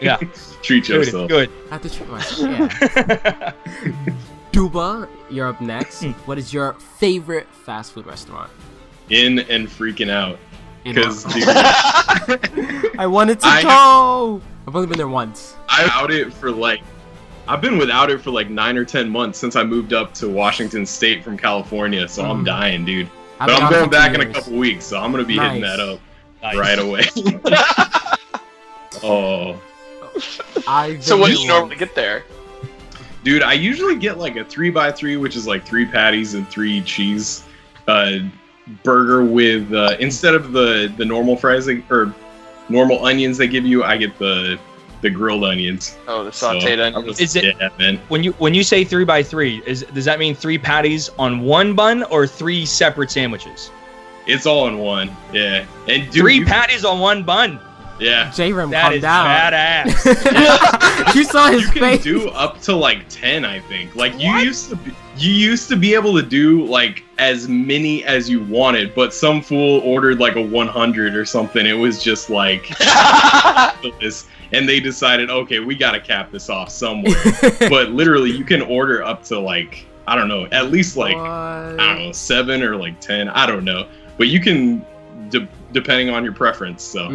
Yeah. Treat yourself. Good. I have to treat myself. Yeah. Duba, you're up next. What is your favorite fast food restaurant? In and freaking out. Because I wanted to go. I've only been there once. I've been without it for like 9 or 10 months since I moved up to Washington State from California, so I'm dying, dude. But I'm going back in a couple weeks, so I'm gonna be hitting that up right away. Oh. So what do you normally get there? Dude, I usually get like a 3x3, which is like 3 patties and 3 cheese burger with instead of the normal fries, or normal onions they give you. I get the grilled onions. Oh, the sauteed onions. Is it Yeah, man. when you say 3x3? Does that mean 3 patties on one bun or 3 separate sandwiches? It's all in one. Yeah. And dude, 3 patties on one bun. Yeah. J-Rim, That calm is down. badass. You saw his You can face. do up to like 10, I think. Like you used to be able to do like as many as you wanted, but some fool ordered like a 100 or something. It was just like this, and they decided, okay, we gotta cap this off somewhere. But literally, you can order up to like, I don't know, at least like I don't know, 7 or like 10. I don't know, but you can depending on your preference. So.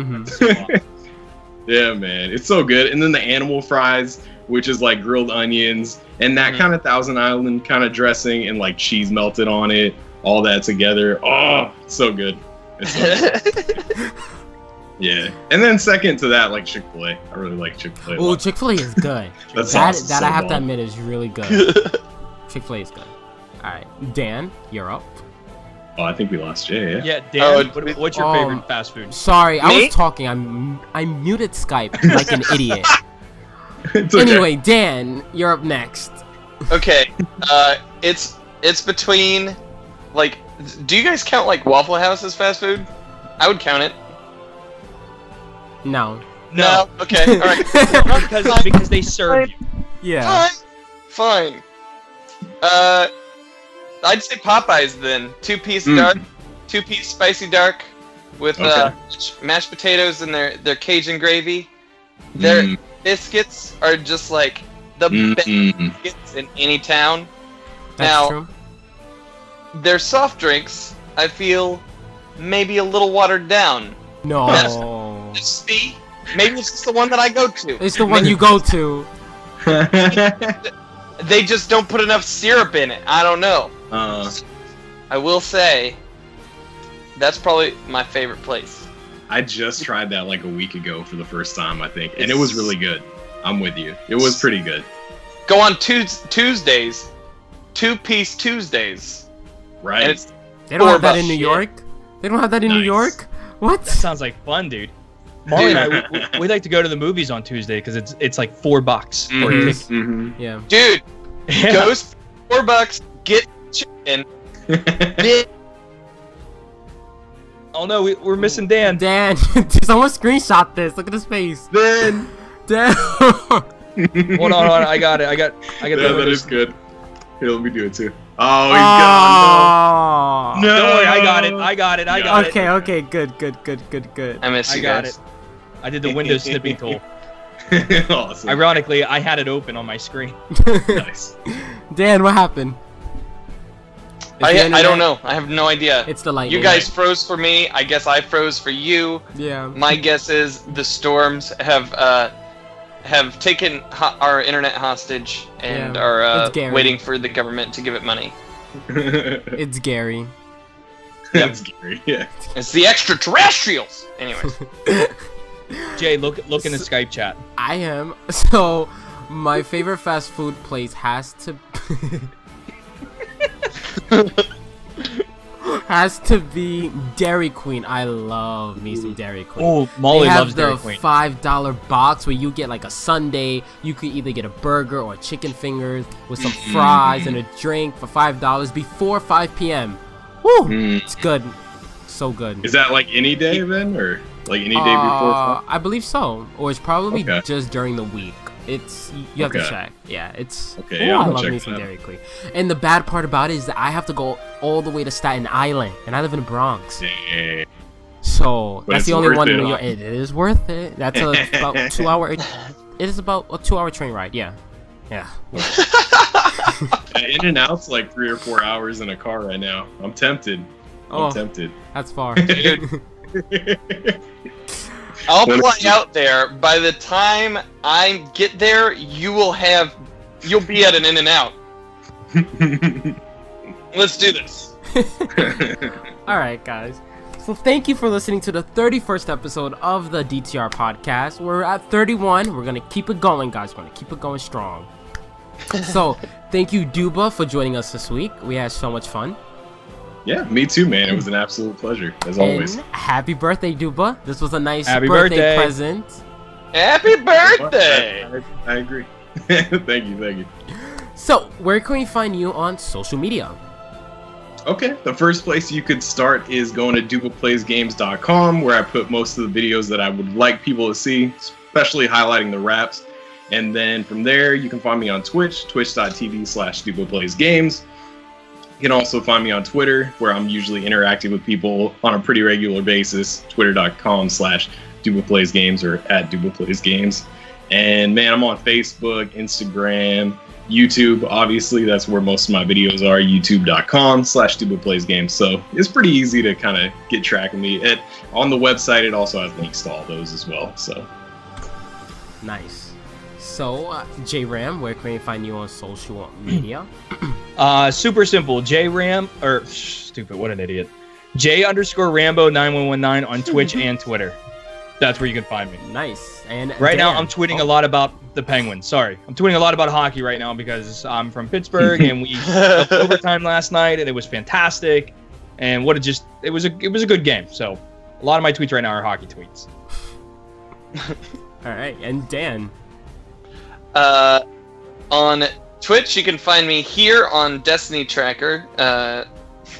Yeah, man, it's so good. And then the animal fries, which is like grilled onions and that kind of Thousand Island kind of dressing and like cheese melted on it, all that together. Oh, it's so good. It's so good. Yeah. And then second to that, like Chick-fil-A. I really like Chick-fil-A. Oh, Chick-fil-A is good. That that I have to admit is really good. Chick-fil-A is good. All right, Dan, you're up. Oh, I think we lost Jay, yeah? Yeah, Dan, what's your favorite fast food? Sorry, I Me? was talking. I muted Skype like an idiot. It's okay. Anyway, Dan, you're up next. Okay, it's between, like, do you guys count like Waffle House as fast food? I would count it. No. No. Okay. All right. because they serve you. Yeah. Fine. I'd say Popeyes then. 2-piece dark, 2-piece spicy dark, with mashed potatoes and their Cajun gravy. Their biscuits are just like the best biscuits in any town. That's now, true. their soft drinks, I feel, maybe a little watered down. No. See, maybe it's just the one that I go to. It's the one you go to. They just don't put enough syrup in it. I don't know. I will say, that's probably my favorite place. I just tried that like a week ago for the first time, I think, and it was really good. I'm with you. It was pretty good. Go on Tuesdays, 2-piece Tuesdays. Right? And it's They don't have that in $4. New York? They don't have that in New Nice. York? What? That sounds like fun, dude. Molly and I, we like to go to the movies on Tuesday because it's like $4 for a ticket. Yeah. Dude, Yeah. go spend $4, get chicken. Oh no, we're missing Dan. Dan, someone screenshot this. Look at his face. Then Dan. Hold on, I got it. I got yeah, the that is good. Here, let me do it too. Oh, he's Oh. gone. No. Don't worry, I got it. Okay, good. I miss I you got guys. it. I did the Windows snipping tool. Awesome. Ironically, I had it open on my screen. Nice. Dan, what happened? Is the I internet- don't know. I have no idea. It's the lightning. You guys froze for me. I guess I froze for you. Yeah. My guess is the storms have taken our internet hostage and Yeah, are it's Gary. waiting for the government to give it money. It's Gary. That's scary. Yeah. It's the extraterrestrials. Anyways, Jay, look in the Skype chat. I am. So, my favorite fast food place has to be Dairy Queen. I love me some Dairy Queen. Oh, Molly they have loves Dairy the Queen. $5 box where you get like a sundae. You could either get a burger or chicken fingers with some fries and a drink for $5 before 5 p.m. Woo! It's good. So good. Is that like any day then, or like any day before? I believe so. Or it's probably Okay. just during the week. It's you have to Okay. check. Yeah, it's. Okay, Ooh, yeah, I I'm love gonna me check some that out. Dairy Queen. And the bad part about it is that I have to go all the way to Staten Island, and I live in the Bronx. Yeah. So But that's it's the only worth one in it, New huh? York. It is worth it. That's about 2 hour. It is about a 2 hour train ride. Yeah. In and out's like 3 or 4 hours in a car right now. I'm tempted. Oh. I'm tempted. That's far. dude, I'll fly out there. By the time I get there, you'll be at an In-N-Out. Let's do this. Alright, guys. So thank you for listening to the 31st episode of the DTR Podcast. We're at 31. We're going to keep it going, guys. We're going to keep it going strong. So, thank you, Duba, for joining us this week. We had so much fun. Yeah, me too, man. It was an absolute pleasure, as always. And happy birthday, Duba. This was a nice Happy birthday birthday. present. Happy birthday! I agree. Thank you. So, where can we find you on social media? Okay, the first place you could start is going to DubaPlaysGames.com, where I put most of the videos that I would like people to see, especially highlighting the raps. And then from there, you can find me on Twitch, twitch.tv/DubaPlaysGames. You can also find me on Twitter, where I'm usually interacting with people on a pretty regular basis, twitter.com/DubaPlaysGames or @DubaPlaysGames. And man, I'm on Facebook, Instagram, YouTube. Obviously, that's where most of my videos are, youtube.com/DubaPlaysGames. So it's pretty easy to kind of get track of me. On the website, it also has links to all those as well. So Nice. So, J-Ram, where can we find you on social media? Super simple. J-Ram, or stupid, what an idiot. J_Rambo9119 on Twitch and Twitter. That's where you can find me. Nice. And Right now, Dan. I'm tweeting a lot about the Penguins. Sorry, I'm tweeting a lot about hockey right now because I'm from Pittsburgh and we had overtime last night and it was fantastic. And it was a good game. So, a lot of my tweets right now are hockey tweets. All right, and Dan. On Twitch, you can find me here on Destiny Tracker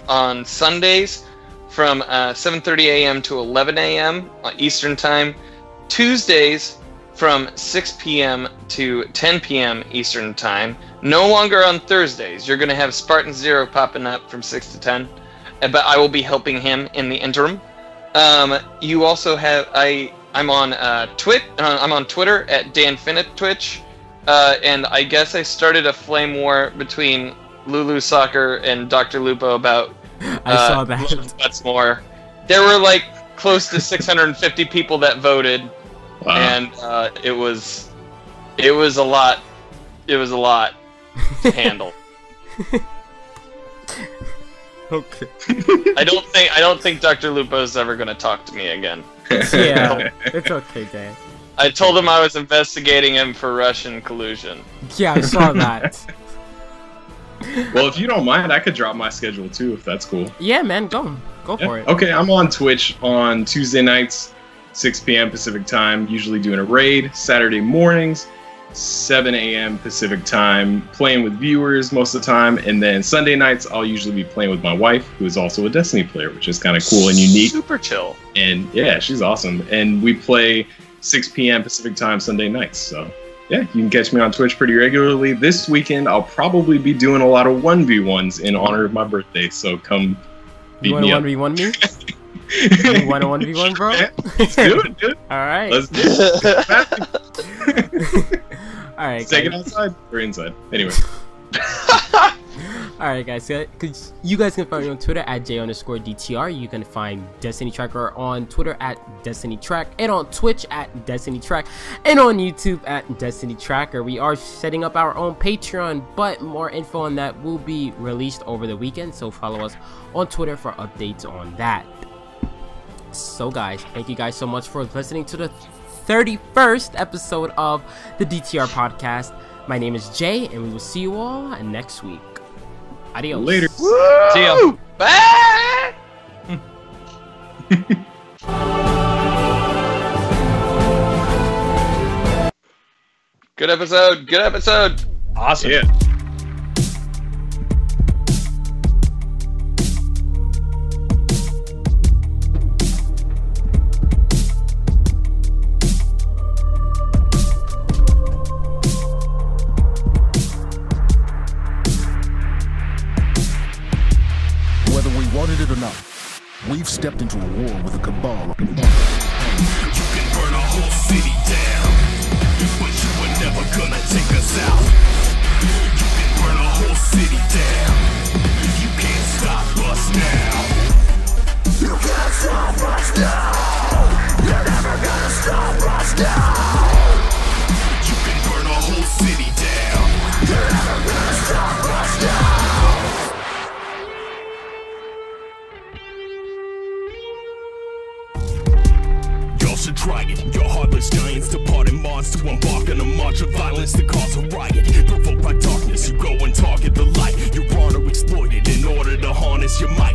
on Sundays from 7:30 a.m. to 11 a.m. Eastern Time. Tuesdays from 6 p.m. to 10 p.m. Eastern Time. No longer on Thursdays. You're going to have Spartan Zero popping up from 6 to 10. But I will be helping him in the interim. You also have... I'm on I'm on Twitter at DanFinitTwitch. And I guess I started a flame war between Lulu Soccer and Dr. Lupo about I saw that. What's more. There were like close to 650 people that voted. wow. And it was a lot. It was a lot to handle. Okay. I don't think Dr. Lupo's ever gonna talk to me again. Yeah, it's okay, Dan. I told him I was investigating him for Russian collusion. Yeah, I saw that. Well, if you don't mind, I could drop my schedule too, if that's cool. Yeah, man, go for it. Okay, I'm on Twitch on Tuesday nights, 6 p.m. Pacific time, usually doing a raid. Saturday mornings, 7 a.m. Pacific time, playing with viewers most of the time. And then Sunday nights, I'll usually be playing with my wife, who is also a Destiny player, which is kind of cool and unique. Super chill. And yeah, she's awesome. And we play 6 p.m. Pacific time Sunday nights. So yeah, you can catch me on Twitch pretty regularly. This weekend, I'll probably be doing a lot of 1v1s in honor of my birthday. So come beat me up. You want to 1v1 me? You want to 1v1, bro? Yeah, let's do it, dude. All right. Let's do it. All right, Take it guys. outside or inside. Anyway. All right, guys. Cause you guys can find me on Twitter at J_DTR. You can find Destiny Tracker on Twitter at Destiny Track, and on Twitch at Destiny Track, and on YouTube at Destiny Tracker. We are setting up our own Patreon, but more info on that will be released over the weekend. So follow us on Twitter for updates on that. So, guys, thank you guys so much for listening to the 31st episode of the DTR Podcast. My name is Jay, and we will see you all next week. Adios. Later. See ya. Bye! Good episode. Good episode. Awesome. Yeah. Whether we wanted it or not, we've stepped into a war with a cabal. You can burn a whole city down, but you were never gonna take us out. You can burn a whole city down, you can't stop us now. You can't stop us now. You're never gonna stop us now. You can burn a whole city down. You're never gonna stop us now. Y'all should try it. Your heartless giants, departed monsters to embark on a march of violence to cause a riot. Provoked by darkness, you go and target the light. Your honor exploited in order to harness your might.